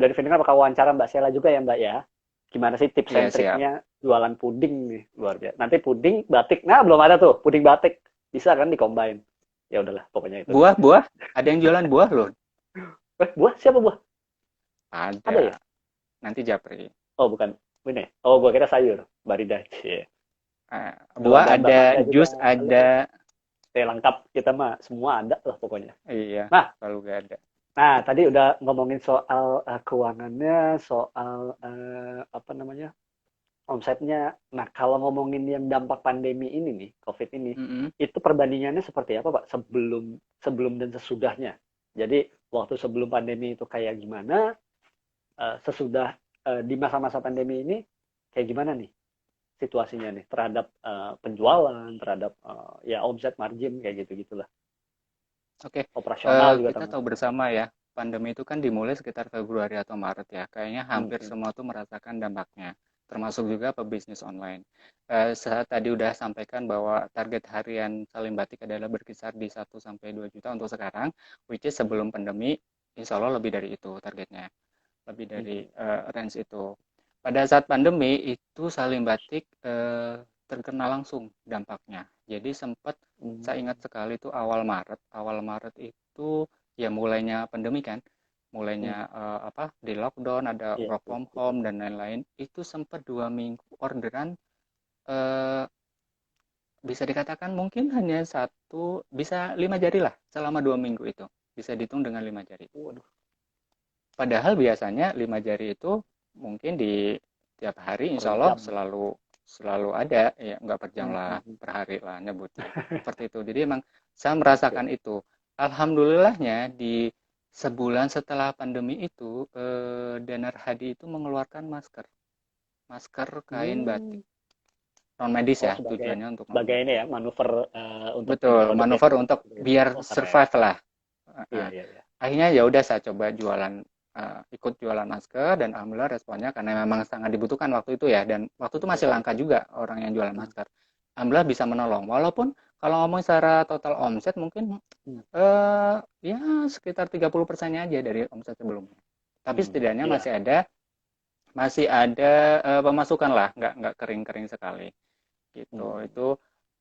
dari Vinikan bakal wawancara Mbak Sela juga ya Mbak ya. Gimana sih tips and
iya siap.
triknya jualan puding nih? Luar biasa. Nanti puding, batik. Nah, belum ada tuh. Puding batik. Bisa kan dicombine. Ya udahlah, pokoknya itu.
Buah-buah, ada yang jualan buah loh.
Buah? Siapa buah? Ada ya?
Ada. Nanti japri.
Oh, bukan. Ini. Oh, gua kira sayur. Barida. Cie. Kalau
Buah
ada Mbak
ada,
Maria juga.
jus
Halo.
ada.
Lengkap. Kita mah semua ada lah pokoknya.
Iya,
Nah,
kalau gak ada.
tadi udah ngomongin soal keuangannya, soal apa namanya omsetnya. Nah, kalau ngomongin yang dampak pandemi ini nih, COVID ini,
Mm-mm.
itu perbandingannya seperti apa, Pak? Sebelum sebelum dan sesudahnya. Jadi waktu sebelum pandemi itu kayak gimana, sesudah di masa-masa pandemi ini kayak gimana nih situasinya nih terhadap penjualan, terhadap ya omset margin kayak gitu gitulah.
Oke,
Operasional juga
kita tahu
termasuk.
bersama ya, pandemi itu kan dimulai sekitar Februari atau Maret ya. Kayaknya
Hmm,
hampir
hmm,
semua tuh merasakan dampaknya, termasuk juga pebisnis online. Saya tadi udah sampaikan bahwa target harian Salim Batik adalah berkisar di 1 sampai 2 juta untuk sekarang, which is
hmm,
sebelum pandemi, insya Allah lebih dari itu targetnya, lebih
hmm,
dari
hmm,
range itu. Pada saat pandemi itu Salim Batik terkena langsung dampaknya. Jadi sempat saya
hmm.
ingat sekali itu awal Maret itu ya mulainya pandemi kan, mulainya
Hmm.
apa di lockdown, ada
Iya,
work
iya,
from
betul.
home dan lain-lain, itu sempat 2 minggu orderan, eh, bisa dikatakan mungkin hanya satu, bisa 5 jari lah selama 2 minggu itu, bisa dihitung dengan 5 jari.
Waduh,
Padahal biasanya 5 jari itu mungkin di tiap hari
per
insya Allah
jam.
selalu selalu ada, ya nggak per jam
Hmm,
lah,
hmm, hmm.
per hari lah nyebutnya. Seperti itu. Jadi emang saya merasakan
Oke.
itu. Alhamdulillahnya di sebulan setelah pandemi itu, Danar Hadi itu mengeluarkan masker. Masker kain batik.
Hmm.
Non medis
Oh,
ya, tujuannya untuk non
sebagai ini
medis.
ya, manuver untuk ini
Betul,
produk yang
manuver untuk
gitu ya.
biar
Oh, keren.
survive lah.
Iya,
Heeh.
iya, iya.
Akhirnya ya udah saya coba jualan, ikut jualan masker dan alhamdulillah responnya karena memang sangat dibutuhkan waktu itu ya, dan waktu itu masih
Betul,
langka
betul.
juga orang yang jualan
Hmm,
masker. Alhamdulillah bisa menolong. Walaupun kalau ngomong secara total omset mungkin
hmm,
ya sekitar 30%-nya aja dari omset sebelumnya. Tapi
hmm.
setidaknya
Iya.
masih ada pemasukan lah, nggak kering-kering sekali gitu.
Hmm.
Itu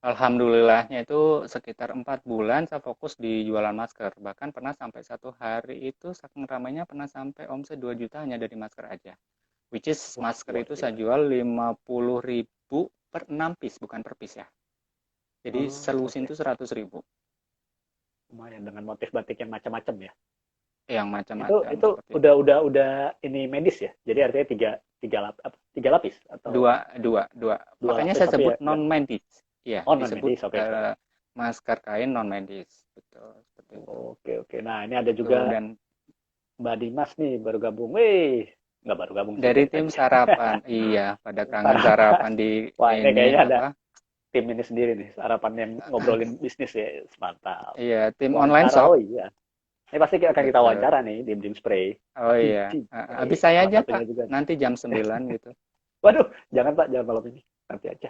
alhamdulillahnya itu sekitar 4 bulan saya fokus di jualan masker. Bahkan pernah sampai satu hari itu saking ramainya pernah sampai omset 2 juta hanya dari masker aja. Which is
Wah,
masker
luar
itu saya
biasa.
jual 50.000 per 6 piece, bukan per piece ya. Jadi
Oh,
selusin
oke.
itu 100.000.
Lumayan dengan motif batik yang macam-macam ya.
Yang
Itu
macam-macam
itu
seperti itu.
udah ini medis ya. Jadi artinya tiga lapis atau
Dua, dua, dua.
dua
Makanya
lapis
saya
tapi
sebut
ya enggak.
non medis. Iya,
Oh, non
disebut
medis. Oke, oke.
masker kain non medis. Betul, seperti itu.
Oke, oke. Nah, ini ada
Itu
juga
dan
Mbak Dimas nih baru gabung. Wih, nggak baru gabung sih
dari
dari
tim
tadi.
sarapan, iya, pada kangen
Sarapan.
sarapan di
Wah, ini
ini
kayaknya ada
apa?
tim ini sendiri nih, sarapan yang ngobrolin bisnis ya. Mantap.
Iya, tim online
Wawancara,
shop.
oh iya. Ini pasti akan kita
Betul.
wawancara nih di Dim Spray.
Oh
Dim
iya.
Spray.
Habis saya
Salah
aja,
satunya
Pak.
juga nih.
Nanti jam 9 gitu.
Waduh, jangan Pak, jangan malam ini. Nanti aja.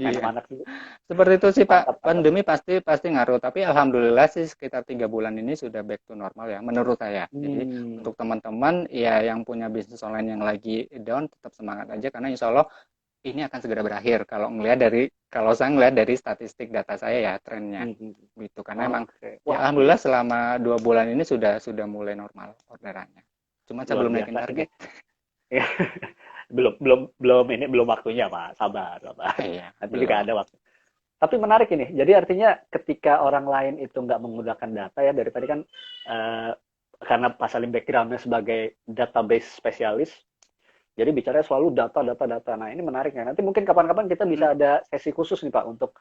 Main
Iya.
sama anak dulu.
Seperti itu sih, Pak.
Mantap, mantap.
Pandemi pasti pasti ngaruh, tapi alhamdulillah sih sekitar 3 bulan ini sudah back to normal ya, menurut saya. Jadi
Hmm,
untuk teman-teman ya yang punya bisnis online yang lagi down, tetap semangat aja karena insya Allah ini akan segera berakhir. Kalau saya ngelihat dari statistik data saya ya trennya
hmm, hmm.
gitu. Karena emang
Oke.
ya
Wah,
alhamdulillah
ini
selama 2 bulan ini sudah mulai normal orderannya. Cuma saya
luar
belum naikin
biasa. Ini
target.
belum belum belum ini belum waktunya Pak, sabar sabar.
Iya,
Nanti juga
belum.
ada waktu. Tapi menarik ini. Jadi artinya ketika orang lain itu nggak menggunakan data ya dari tadi kan eh, karena Pak Salim backgroundnya sebagai database spesialis, jadi bicaranya selalu data data data. Nah ini menariknya. Nanti mungkin kapan-kapan kita
Hmm.
bisa ada sesi khusus nih Pak untuk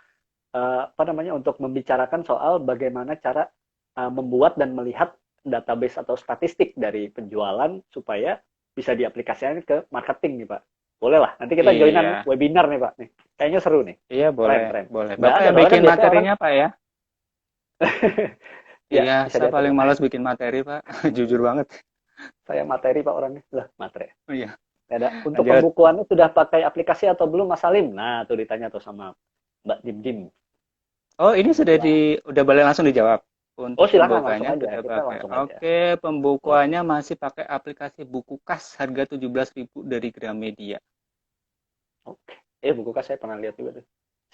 apa namanya untuk membicarakan soal bagaimana cara membuat dan melihat database atau statistik dari penjualan supaya bisa diaplikasikan ke marketing nih Pak. Boleh lah. Nanti kita joinan
Iya,
webinar nih Pak. Nih, kayaknya seru nih.
iya
Keren
boleh,
keren.
boleh.
Nggak
Bapak
ada
yang
soalnya kan
bikin
biasanya orang
materinya Pak ya?
ya
Iya,
bisa
saya
diatur
paling
Pak.
malas bikin materi Pak, jujur banget.
Saya materi Pak orangnya. Lah materi.
Iya,
Ada. Untuk
lanjut.
pembukuannya sudah pakai aplikasi atau belum Mas Salim? Nah, tuh ditanya tuh sama Mbak Dim Dim.
Oh, ini sudah
Kebetulan.
udah boleh langsung dijawab.
Oh,
Untuk
silakan langsung
pembukaannya
aja.
sudah
Kita
pakai.
langsung aja.
Oke,
Boleh.
pembukuannya masih pakai aplikasi Buku Kas harga 17.000 dari Gramedia.
Oke. Buku kas saya pernah lihat juga tuh.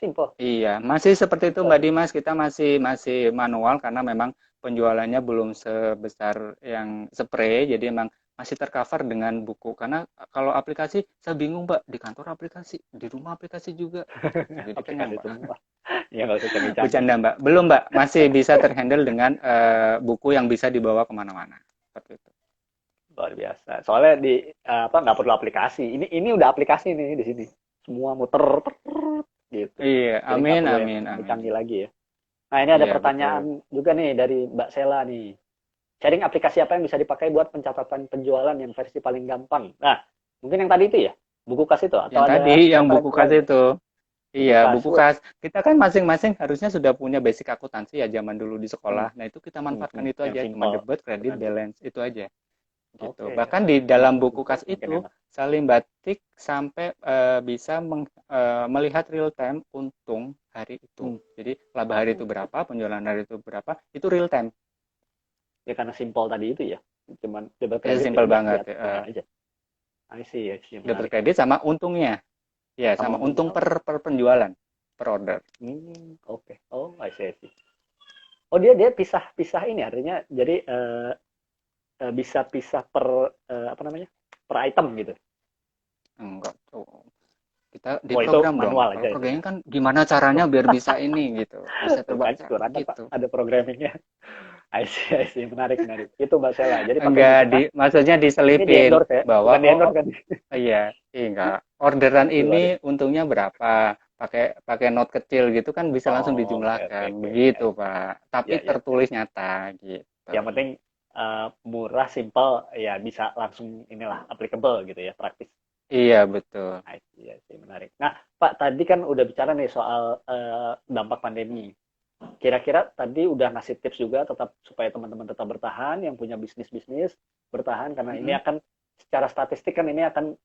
Simple.
Iya, masih seperti itu
Simple
Mbak
aja.
Dimas. Kita masih masih manual karena memang penjualannya belum sebesar yang spray, jadi memang masih tercover dengan buku. Karena kalau aplikasi, saya bingung Mbak, di kantor aplikasi, di rumah aplikasi juga, gitu. Jadi pengen
Aplikasi
Mbak.
semua. Ya nggak usah canggih-canggih.
Bercanda Mbak. Belum Mbak, masih bisa terhandle dengan buku yang bisa dibawa kemana-mana. Seperti itu.
Luar biasa. Soalnya di apa nggak perlu aplikasi. Ini udah aplikasi nih di sini. Semua muter gitu.
Iya,
Jadi nggak
amin,
perlu yang
amin, amin.
canggih-canggih lagi ya. Nah ini ada
Iya, betul.
pertanyaan juga nih dari Mbak Sela nih. Sharing aplikasi apa yang bisa dipakai buat pencatatan penjualan yang versi paling gampang? Nah, mungkin yang tadi itu ya, buku kas itu atau
Yang tadi,
ada
yang buku
referensi
kas
lain?
itu.
Buku
Iya,
kas.
buku
Wah,
kas. Kita kan masing-masing harusnya sudah punya basic akuntansi ya zaman dulu di
hmm,
sekolah. Nah, itu kita manfaatkan itu
yang
aja, cuma
simple.
debit, kredit,
Benar-benar.
balance, itu aja. Gitu.
Oke,
Bahkan di
enak
dalam
tuh
buku
simple,
kas
makin
itu,
enak.
Salim Batik sampai bisa melihat real time untung hari itu.
Hmm.
Jadi, laba hari itu
Oh,
berapa, penjualan hari itu berapa, itu real time.
ya karena simple tadi itu ya. Cuman debit
Ya,
kredit ya
simpel
udah
banget.
diatur aja. I see,
Debit
menarik.
kredit sama untungnya. Ya,
Sama
sama
untungnya.
untung per penjualan, per order.
Oke. Oh, I see. Oh, dia pisah-pisah ini artinya jadi bisa pisah per apa namanya? Per item gitu.
Enggak tuh. Kita di
Oh, itu
program dong.
manual
Kalau
aja itu ya.
programnya kan gimana caranya biar bisa ini gitu, bisa
Tuh kan,
terbaca
kurang Pak,
gitu.
ada programmingnya. I see. Menarik. Itu Mbak Sela. Jadi pakai
Enggak
buku
di,
kas.
maksudnya
Ini di
diselipin
endorse ya,
bahwa
bukan di endorse kan?
iya, enggak. Orderan
Luar.
ini untungnya berapa? Pakai pakai note kecil gitu kan bisa langsung
Oh,
dijumlahkan.
oke.
Begitu, Pak. Tapi
Ya.
tertulis nyata gitu.
Yang penting murah, simple, ya bisa langsung inilah applicable gitu ya, praktis.
Iya, betul.
Iya sih, menarik. Nah, Pak, tadi kan udah bicara nih soal dampak pandemi. Kira-kira tadi udah ngasih tips juga tetap supaya teman-teman tetap bertahan, yang punya bisnis-bisnis bertahan karena ini
Mm-mm.
akan secara statistik kan ini akan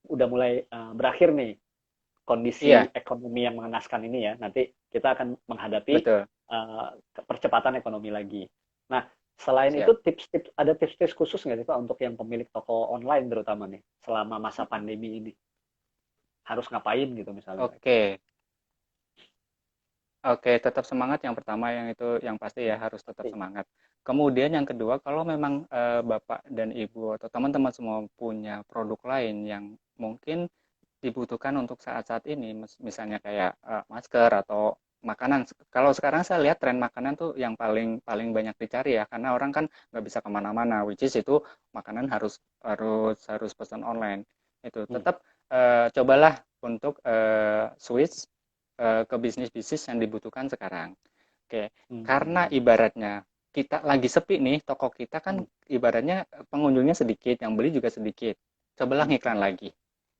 udah mulai berakhir nih kondisi
Iya,
ekonomi yang mengenaskan ini ya. Nanti kita akan menghadapi
betul.
percepatan ekonomi lagi. Nah, selain itu
Siap.
tips-tips ada tips-tips khusus nggak sih Pak untuk yang pemilik toko online terutama nih selama masa pandemi ini harus ngapain gitu misalnya?
Oke. Oke, tetap semangat yang pertama yang itu yang pasti ya harus tetap
Pasti.
semangat. Kemudian yang kedua, kalau memang Bapak dan Ibu atau teman-teman semua punya produk lain yang mungkin dibutuhkan untuk saat-saat ini, misalnya kayak masker atau makanan. Kalau sekarang saya lihat tren makanan tuh yang paling paling banyak dicari ya, karena orang kan nggak bisa kemana-mana, which is itu makanan harus harus harus pesan online. Itu
Hmm.
tetap cobalah untuk switch ke bisnis-bisnis yang dibutuhkan sekarang. Oke, karena
Hmm.
ibaratnya kita lagi sepi nih, toko kita kan
Hmm.
ibaratnya pengunjungnya sedikit, yang beli juga sedikit. Cobalah ngiklan
Hmm.
lagi.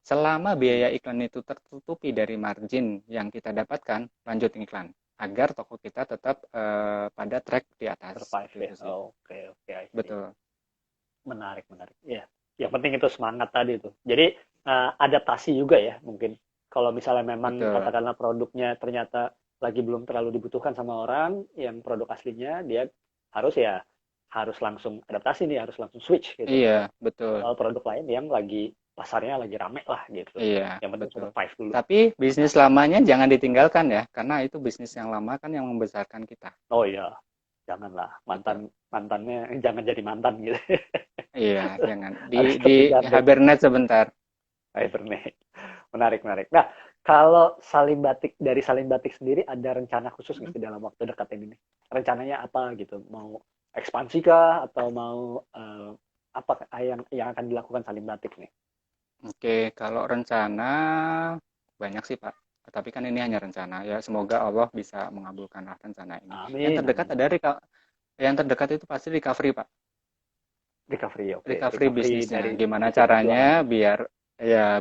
Selama
Hmm.
biaya iklan itu tertutupi dari margin yang kita dapatkan, lanjut iklan agar toko kita tetap pada track di atas.
Survive ya.
Gitu sih.
Oke, I see.
Betul.
Menarik. Iya. Yang penting itu semangat tadi tuh. Jadi adaptasi juga ya mungkin. Kalau misalnya memang
Betul.
katakanlah produknya ternyata lagi belum terlalu dibutuhkan sama orang, yang produk aslinya dia harus ya harus langsung adaptasi nih, harus langsung switch gitu ke
Iya, betul.
produk lain yang lagi pasarnya lagi rame lah gitu.
Iya,
Yang penting
betul.
survive dulu.
Tapi bisnis
Menarik.
lamanya jangan ditinggalkan ya, karena itu bisnis yang lama kan yang membesarkan kita.
Oh iya, janganlah
Gitu.
mantannya jangan jadi mantan gitu.
Iya, jangan. Di
Harus
di
kepijar deh.
hibernate sebentar.
Hibernate. Menarik, menarik. Nah, kalau Salim Batik, dari Salim Batik sendiri ada rencana khusus nggak sih dalam waktu dekat ini nih? Rencananya apa gitu? Mau ekspansi kah atau mau apa yang akan dilakukan Salim Batik nih?
Oke, kalau rencana banyak sih Pak. Tapi kan ini hanya rencana ya. Semoga Allah bisa mengabulkanlah rencana ini. Yang
Amin,
terdekat
amin,
ada
amin.
yang terdekat itu pasti recovery Pak.
Recovery, oke.
Recovery
Recovery
bisnisnya.
dari
Gimana
bisnis jualan
caranya
ya.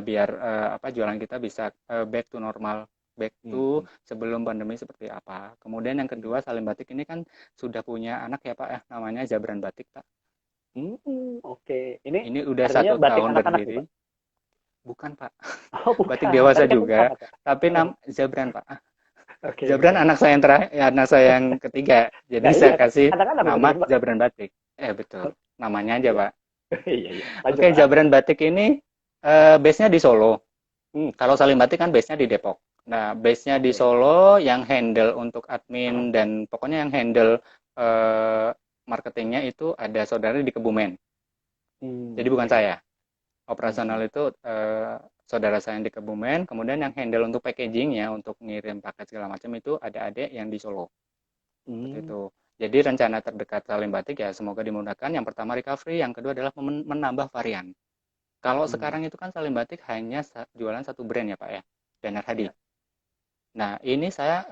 biar apa jualan kita bisa back to normal, back
Hmm,
to
hmm,
sebelum pandemi seperti apa. Kemudian yang
hmm.
kedua, Salim Batik ini kan sudah punya anak ya Pak ya, namanya Zabran Batik Pak.
Oke. Ini
Ini udah
artinya
satu
batik
tahun
anak-anak nih,
berdiri.
Pak?
Bukan Pak,
Oh,
batik
bukan.
dewasa
Tadi kan
juga,
anak, Pak.
tapi
Oh,
Zabran Pak.
oke,
Zabran
oke.
anak saya yang terakhir, ya, anak saya yang ketiga. Jadi
Nah, iya
saya
kan
kasih
anak-anak berarti
nama
kan, Pak?
Zabran Batik. Betul, namanya aja
Iya.
Pak.
Iya, iya. Lanjut,
Oke,
Pak.
Zabran Batik ini base-nya di Solo.
Hmm,
Kalau Salim Batik kan base-nya di Depok. Nah, base-nya di
oke.
Solo yang handle untuk admin dan pokoknya yang handle eh, marketingnya itu ada saudara di Kebumen. Jadi bukan
Oke.
saya. Operasional itu saudara saya yang di Kebumen, kemudian yang handle untuk packaging-nya, untuk ngirim paket segala macam itu ada adik yang di Solo. Seperti
Hmm,
itu. Jadi rencana terdekat Salim Batik ya semoga dimudahkan. Yang pertama recovery, yang kedua adalah menambah varian. Kalau
hmm,
sekarang itu kan Salim Batik hanya jualan satu brand ya Pak ya, Danar Hadi.
iya.
Nah, ini saya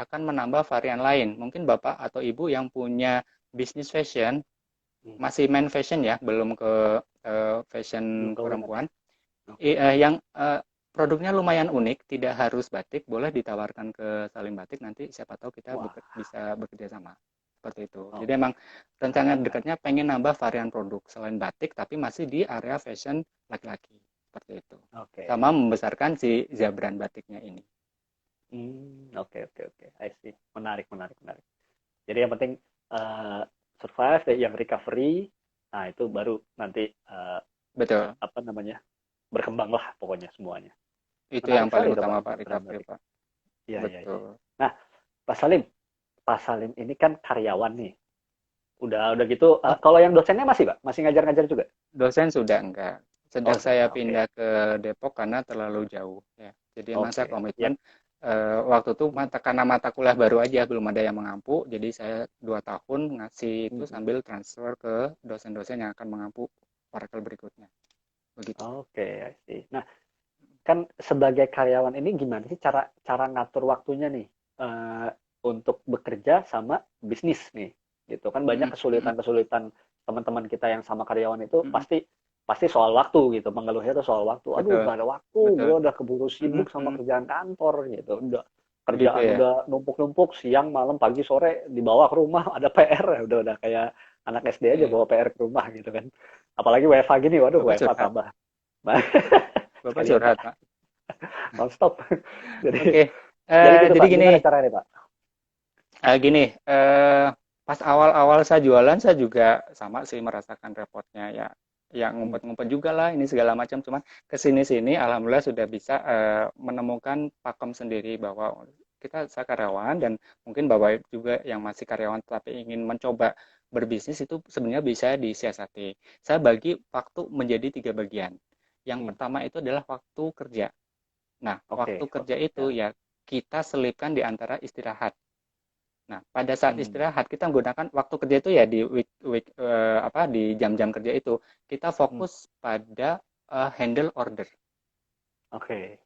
akan menambah varian lain. Mungkin Bapak atau Ibu yang punya bisnis fashion,
Hmm,
masih main fashion ya, belum ke
belum
fashion
ke women ya?
perempuan,
Oke.
yang produknya lumayan unik, tidak harus batik, boleh ditawarkan ke Salim Batik, nanti siapa tahu kita
Wah,
bisa bekerja sama. Seperti itu. Jadi
oke.
emang rencana
Menarik, menarik.
dekatnya pengen nambah varian produk selain batik, tapi masih di area fashion laki-laki. Seperti itu.
Oke.
Sama membesarkan si Zabran batiknya ini.
Oke, oke, oke. I see. Menarik, menarik, menarik. Jadi yang penting eh, survive, yang recovery, nah itu baru nanti
Betul.
apa namanya berkembang lah pokoknya semuanya.
Itu yang
Menarik
paling
sekali itu Pak
utama Pak,
untuk brand
recovery
batik.
Pak.
Iya, iya, iya.
Betul.
Nah, Pak Salim ini kan karyawan nih. Udah gitu.
Oh,
Kalau yang dosennya masih Pak, masih ngajar-ngajar juga.
dosen sudah enggak.
Oh
Sejak saya
sudah, oke.
pindah ke Depok karena terlalu jauh ya. Jadi emang saya
Oke, ya.
komitmen waktu itu karena mata kuliah baru aja belum ada yang mengampu, jadi saya 2 tahun ngasih itu
Mhm.
sambil transfer ke dosen-dosen yang akan mengampu partikel berikutnya. Begitu Pak.
Oke, I see. Nah, kan sebagai karyawan ini gimana sih cara cara ngatur waktunya nih eh, untuk bekerja sama bisnis nih, gitu kan banyak
Mm-mm, mm-mm,
kesulitan-kesulitan teman-teman kita yang sama karyawan itu
mm-mm.
pasti pasti soal waktu gitu, mengeluhnya itu soal waktu. Aduh,
Betul,
gak ada waktu, gue
betul.
udah keburu
Mm-mm,
sibuk sama
mm-mm.
kerjaan kantor gitu, udah
Begitu
kerjaan
ya.
udah numpuk-numpuk siang malam pagi sore dibawa ke rumah ada PR ya udah kayak anak SD aja
Iya.
bawa PR ke rumah gitu kan. Apalagi WFH gini, waduh
Bapak
WFH
curhat.
tambah.
Bapak
Sekalian
curhat
Pak,
Pak.
nonstop. Jadi
Oke.
jadi gitu
Jadi
Pak,
gini,
gimana caranya Pak?
gini, pas awal-awal saya jualan saya juga sama sih merasakan repotnya ya. Ya
Hmm.
ngumpet-ngumpet juga lah ini segala macam. Cuman kesini-sini alhamdulillah sudah bisa menemukan pakem sendiri bahwa saya karyawan dan mungkin Bapak juga yang masih karyawan tapi ingin mencoba berbisnis itu sebenarnya bisa disiasati. Saya bagi waktu menjadi 3 bagian. Yang
Hmm.
pertama itu adalah waktu kerja. Nah,
Oke,
waktu kerja
waktu
itu
kerja.
ya kita selipkan di antara istirahat. Nah, pada saat
Hmm.
istirahat kita menggunakan waktu kerja itu ya di di jam-jam kerja itu kita
Hmm.
fokus pada handle order.
Oke,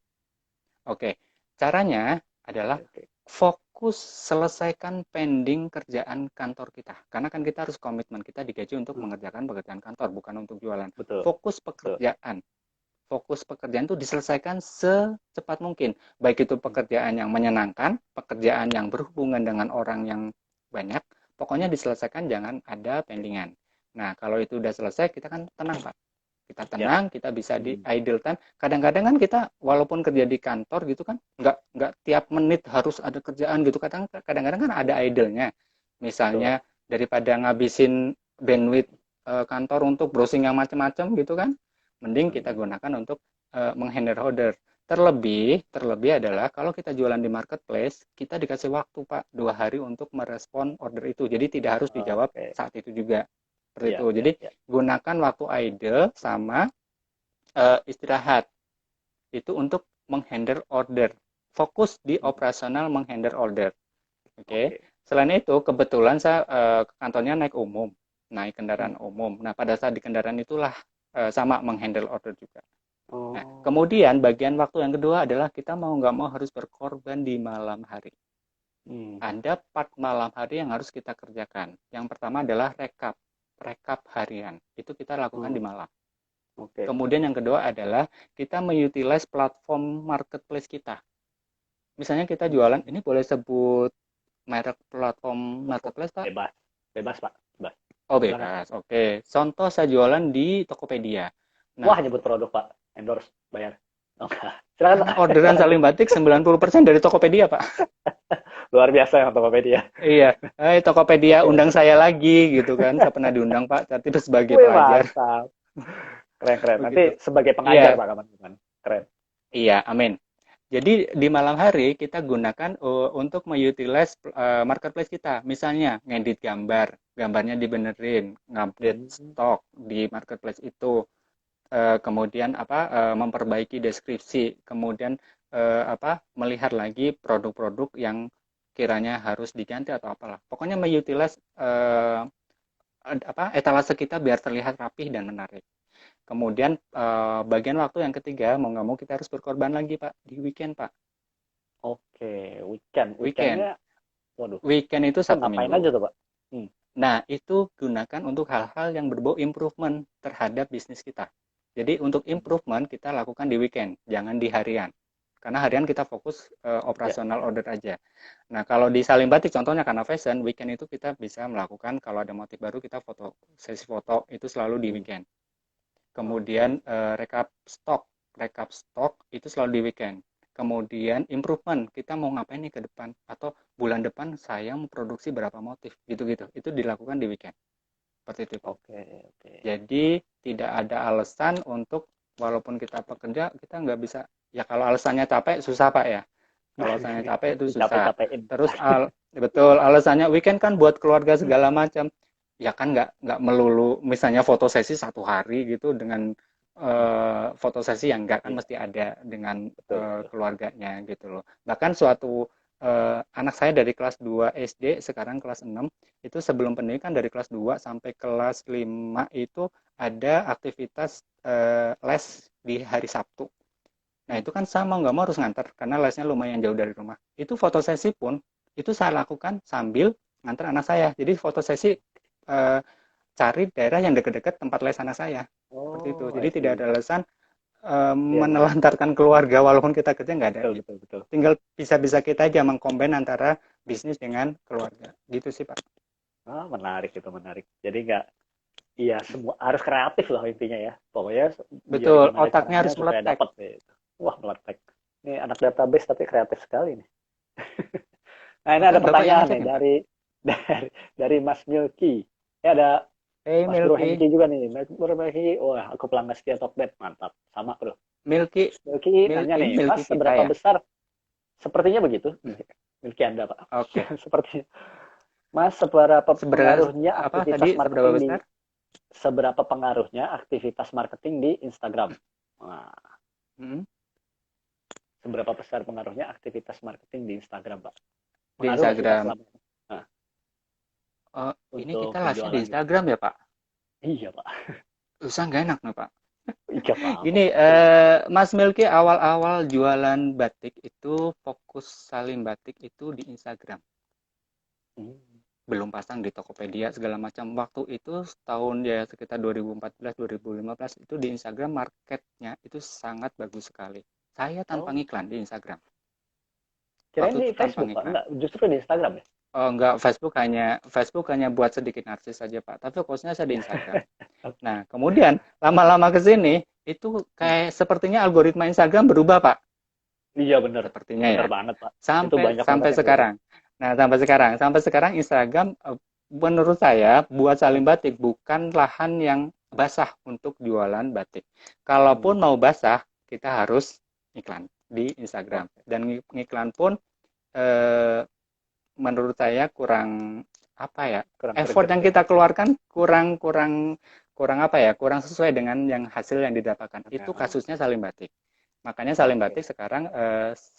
Oke, caranya adalah
oke, oke.
fokus selesaikan pending kerjaan kantor kita. Karena kan kita harus komitmen kita digaji untuk
Hmm.
mengerjakan pekerjaan kantor, bukan untuk jualan.
Betul,
Fokus
betul.
pekerjaan. Fokus pekerjaan itu diselesaikan secepat mungkin. Baik itu
Hmm.
pekerjaan yang menyenangkan, pekerjaan yang berhubungan dengan orang yang banyak, pokoknya diselesaikan jangan ada
Oke.
pendingan. Nah, kalau itu udah selesai, kita kan tenang, Pak. Kita
Ya.
tenang, kita bisa di
Hmm.
idle time. Kadang-kadang kan kita walaupun kerja di kantor gitu kan, nggak tiap menit harus ada kerjaan gitu. Kadang-kadang kan ada idle-nya.
Betul.
Misalnya daripada ngabisin bandwidth kantor untuk browsing yang macam-macam gitu kan, mending kita
Hmm.
gunakan untuk menghandle order. Terlebih adalah kalau kita jualan di marketplace, kita dikasih waktu Pak 2 hari untuk merespon order itu. Jadi tidak harus dijawab
Oke.
saat itu juga. Seperti
Ya,
itu.
ya,
Jadi
ya.
gunakan waktu idle sama istirahat. itu untuk menghandle order. Fokus di operasional menghandle order. Oke.
Oke.
Selain itu, kebetulan saya ke kantornya naik kendaraan umum. Nah, pada saat di kendaraan itulah sama menghandle order juga. Nah,
Oh.
kemudian bagian waktu yang kedua adalah kita mau nggak mau harus berkorban di malam hari.
Hmm.
Ada part malam hari yang harus kita kerjakan. Yang pertama adalah rekap harian. Itu kita lakukan di
Hmm.
malam.
Oke.
Kemudian yang kedua adalah kita mengutilize platform marketplace kita. Misalnya kita jualan,
Hmm.
ini boleh sebut merek platform
Oh,
marketplace, Pak?
bebas, bebas Pak, bebas.
Oh,
Silakan.
bebas. Oke. Contoh saya jualan di Tokopedia. Nah,
Wah, nyebut produk Pak, endorse, bayar. Oh, enggak. Silakan Pak.
karena orderan
Lanjut.
Salim Batik 90% dari Tokopedia, Pak.
Luar biasa yang Tokopedia.
Iya. Tokopedia
Oke,
undang
oke.
saya lagi gitu kan. Saya pernah diundang, Pak, tapi itu sebagai
Wih,
pelajar.
mantap. Keren, keren. Nanti
Begitu.
sebagai pengajar
Iya,
Pak, kapan-kapan. Keren.
iya, amin. Jadi di malam hari kita gunakan untuk mengutilize marketplace kita. Misalnya ngedit gambar, gambarnya dibenerin, ngupdate
Hmm.
stok di marketplace itu, kemudian memperbaiki deskripsi, kemudian melihat lagi produk-produk yang kiranya harus diganti atau apalah. Pokoknya mengutilize etalase kita biar terlihat rapih dan menarik. Kemudian bagian waktu yang ketiga mau nggak mau kita harus berkorban lagi Pak di weekend Pak.
Oke, weekend.
Weekend.
Weekendnya, waduh,
Weekend itu
itu
Sabtu
ngapain
Minggu.
aja tuh Pak? Hmm.
Nah, itu gunakan untuk hal-hal yang berbau improvement terhadap bisnis kita. Jadi untuk improvement kita lakukan di weekend, jangan di harian. Karena harian kita fokus
Ya,
operasional order aja. Nah, kalau di Salim Batik contohnya karena fashion, weekend itu kita bisa melakukan kalau ada motif baru kita sesi foto itu selalu di
hmm.
weekend.
Oke.
Kemudian rekap stok itu selalu di weekend. Kemudian improvement, kita mau ngapain nih ke depan atau bulan depan saya mau produksi berapa motif gitu-gitu. Itu dilakukan di weekend. Seperti itu, Pak.
Oke, oke.
Jadi tidak ada alasan untuk walaupun kita pekerja, kita nggak bisa. Ya kalau alasannya capek susah, Pak ya. Kalau alasannya capek itu susah.
Capek-capekin.
Terus betul alasannya weekend kan buat keluarga segala macam. Ya kan nggak melulu misalnya foto sesi 1 hari gitu dengan foto sesi yang enggak kan
Iya,
mesti ada dengan
betul, betul.
keluarganya gitu loh. Bahkan suatu anak saya dari kelas 2 SD sekarang kelas 6 itu sebelum pendidikan dari kelas 2 sampai kelas 5 itu ada aktivitas les di hari Sabtu. Nah
Hmm.
itu kan sama nggak mau harus ngantar karena lesnya lumayan jauh dari rumah. Itu foto sesi pun itu saya lakukan sambil ngantar anak saya. Jadi foto sesi eh, cari daerah yang dekat-dekat tempat les anak saya. Seperti itu.
Oh,
Jadi
I
tidak
see.
ada alasan
Iya, iya.
menelantarkan keluarga walaupun kita kerja nggak ada.
Betul, betul, betul.
Tinggal bisa-bisa kita aja mengkombin antara bisnis dengan keluarga. Gitu sih Pak.
Ah, menarik itu, menarik. Jadi nggak, iya semua harus kreatif lah intinya ya. Pokoknya biar
Betul,
gimana
otaknya
caranya
harus
supaya
meletek.
dapat gitu. Wah, meletek. Ini anak database tapi kreatif sekali nih. Nah, ini ada
Bapak yang
pertanyaan
ngecek
nih
nih Pak.
dari Mas Milky. Ini ada Mas Bro
Milky,
Hengki juga nih. Mas Bro Hengki, wah aku pelanggan setia Tokbed, mantap. Sama bro.
Milky,
Mas Milky nanya
Milky ini
nih,
Milky
Mas
kita
seberapa
ya.
besar? Sepertinya begitu. Milky Anda Pak.
Oke.
Sepertinya. Mas, seberapa
Seberapa
pengaruhnya
apa tadi
aktivitas
seberapa
marketing di
besar?
seberapa pengaruhnya aktivitas marketing di Instagram? Nah,
Hmm,
seberapa besar pengaruhnya aktivitas marketing di Instagram, Pak?
di
Pengaruh nggak sih, Pak,
Instagram.
selama ini?
Ini
Untuk
kita live-nya di
penjualan gitu?
Instagram ya Pak.
Iya, Pak.
Susah nggak enak nih Pak.
Iya, apa-apa,
Gini,
Pak. Silahkan.
Mas Milky awal-awal jualan batik itu fokus Salim Batik itu di Instagram.
Hmm.
Belum pasang di Tokopedia segala macam. Waktu itu tahun ya sekitar 2014, 2015 itu di Instagram marketnya itu sangat bagus sekali. Saya tanpa
Oh,
ngiklan di Instagram.
kirain
Waktu
di
itu tanpa
Facebook, Pak.
ngiklan.
Enggak, justru di Instagram ya?
Oh, enggak, Facebook hanya buat sedikit narsis saja, Pak. Tapi fokusnya saya di Instagram. Nah, kemudian lama-lama ke sini itu kayak sepertinya algoritma Instagram berubah, Pak.
Iya, bener.
Sepertinya
Bener
ya.
banget, Pak. Itu
Sampai
banyak banget
sampai
yang berubah.
sekarang. Nah, sampai sekarang Instagram menurut saya buat Salim Batik bukan lahan yang basah untuk jualan batik.
Hmm.
Kalaupun mau basah, kita harus iklan di Instagram.
Oke.
Dan ngiklan pun eh, menurut saya kurang apa ya,
Kurang
effort
greget
yang
ya.
kita keluarkan kurang kurang kurang apa ya, kurang sesuai dengan yang hasil yang didapatkan. Itu
Nah,
kasusnya Salim Batik. Makanya Salim
Oke.
Batik sekarang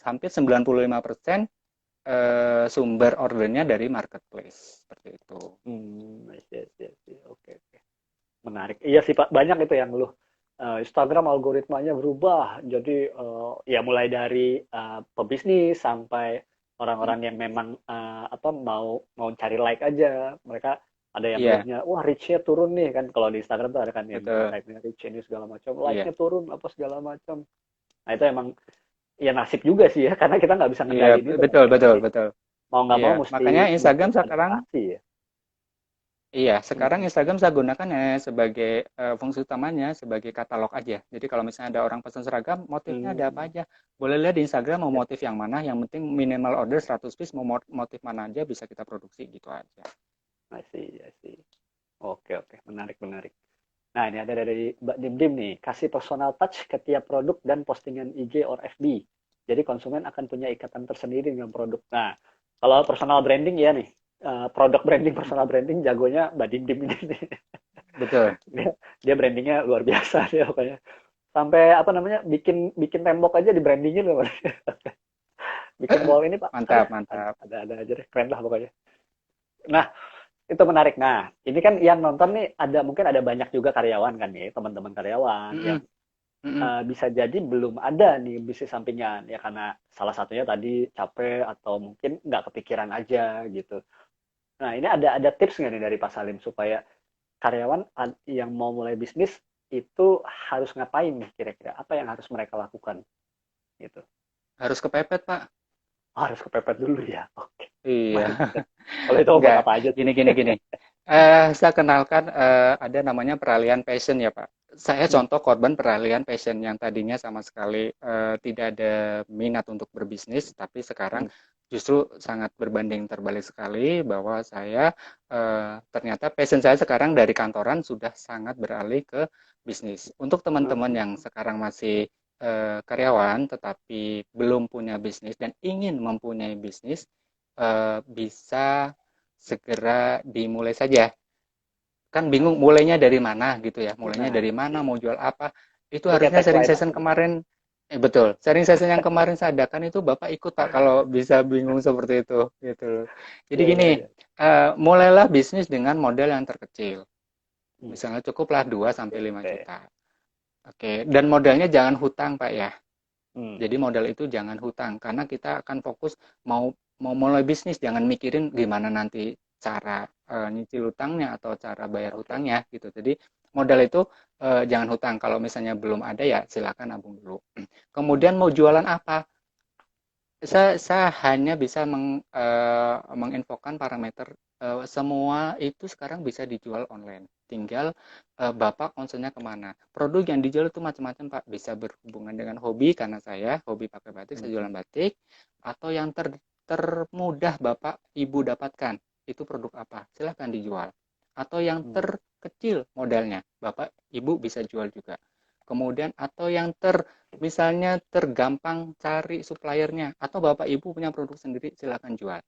hampir 95% sumber ordernya dari marketplace seperti itu.
I see, I see, I see. Oke, oke. Menarik. Iya sih Pak, banyak itu yang lu Instagram algoritmanya berubah. Jadi ya mulai dari pebisnis sampai
Hmm,
orang-orang yang memang apa mau mau cari like aja. Mereka ada yang
iya,
melihatnya, wah reach-nya turun nih kan. Kalau di Instagram tuh ada kan yang
betul.
terkait dengan reach ini segala macam,
Iya,
like-nya turun apa segala macam. Nah itu emang ya nasib juga sih ya, karena kita nggak bisa
iya,
ngendaliin itu kan
betul,
ya.
betul,
Jadi
betul.
mau nggak
Iya,
mau
makanya
mesti
Instagram sekarang,
adaptasi ya.
iya,
Hmm.
sekarang Instagram saya gunakan ya sebagai fungsi utamanya sebagai katalog aja. Jadi kalau misalnya ada orang pesan seragam, motifnya ada apa
Hmm.
aja. Boleh lihat di Instagram mau
Ya,
motif yang mana, yang penting minimal order 100 piece, mau motif mana aja bisa kita produksi gitu aja.
I see, I see. Oke, oke, menarik, menarik. Nah, ini ada dari Mbak Dim nih, kasih personal touch ke tiap produk dan postingan IG or FB. Jadi konsumen akan punya ikatan tersendiri dengan produk. Nah, kalau personal branding ya nih, produk branding, personal branding jagonya Mbak Dim ini nih.
Betul.
Dia brandingnya luar biasa dia pokoknya. Sampai apa namanya, bikin bikin tembok aja di brandingin loh. Bikin wall ini Pak, aduh,
Mantap, mantap.
ada aja deh, keren lah pokoknya. Nah, itu menarik. Nah, ini kan yang nonton nih ada mungkin ada banyak juga karyawan kan nih, teman-teman karyawan yang
Mm-mm, mm-mm.
bisa jadi belum ada nih bisnis sampingan ya karena salah satunya tadi capek atau mungkin nggak kepikiran aja gitu. Nah, ini ada tips nggak nih dari Pak Salim supaya karyawan yang mau mulai bisnis itu harus ngapain nih kira-kira? Apa yang harus mereka lakukan gitu?
Harus kepepet, Pak.
Oh, harus kepepet dulu ya. Oke.
Iya.
Mari kita. Kalau itu buat
Enggak,
apa aja sih?
gini gini gini. Saya kenalkan ada namanya peralihan passion ya Pak. Saya
Hmm,
contoh korban peralihan passion yang tadinya sama sekali tidak ada minat untuk berbisnis, tapi sekarang
hmm,
justru sangat berbanding terbalik sekali bahwa saya ternyata passion saya sekarang dari kantoran sudah sangat beralih ke bisnis. Untuk teman-teman yang
hmm,
sekarang masih karyawan tetapi belum punya bisnis dan ingin mempunyai bisnis, bisa segera dimulai saja. Kan bingung
nice.
mulainya dari mana gitu ya, mulainya
Nah,
dari mana,
iya.
mau jual apa. Itu
Itu kayak
harusnya sharing
tagline
session
aku nih.
kemarin, betul, sharing session yang kemarin saya adakan itu Bapak ikut Pak kalau bisa bingung seperti itu gitu loh. Jadi
Iya, iya,
gini,
iya.
mulailah bisnis dengan modal yang terkecil.
Hmm.
Misalnya cukuplah 2
Oke,
sampai 5
oke.
juta. Oke, dan modalnya jangan hutang Pak ya.
Hmm.
Jadi modal itu jangan hutang karena kita akan fokus mau mau mulai bisnis jangan mikirin gimana nanti cara nyicil hutangnya atau cara bayar
Oke.
hutangnya gitu. Jadi modal itu jangan hutang. Kalau misalnya belum ada ya silakan nabung dulu. Kemudian mau jualan apa? Saya hanya bisa menginfokan parameter semua itu sekarang bisa dijual online. Tinggal Bapak concernnya kemana. Produk yang dijual itu macam-macam Pak. Bisa berhubungan dengan hobi karena saya hobi pakai batik, saya
Hmm.
jualan batik. Atau yang termudah Bapak Ibu dapatkan itu produk apa? Silahkan dijual. Atau yang
Hmm.
terkecil modalnya Bapak Ibu bisa jual juga. Kemudian atau yang misalnya tergampang cari suppliernya atau Bapak Ibu punya produk sendiri silakan jual.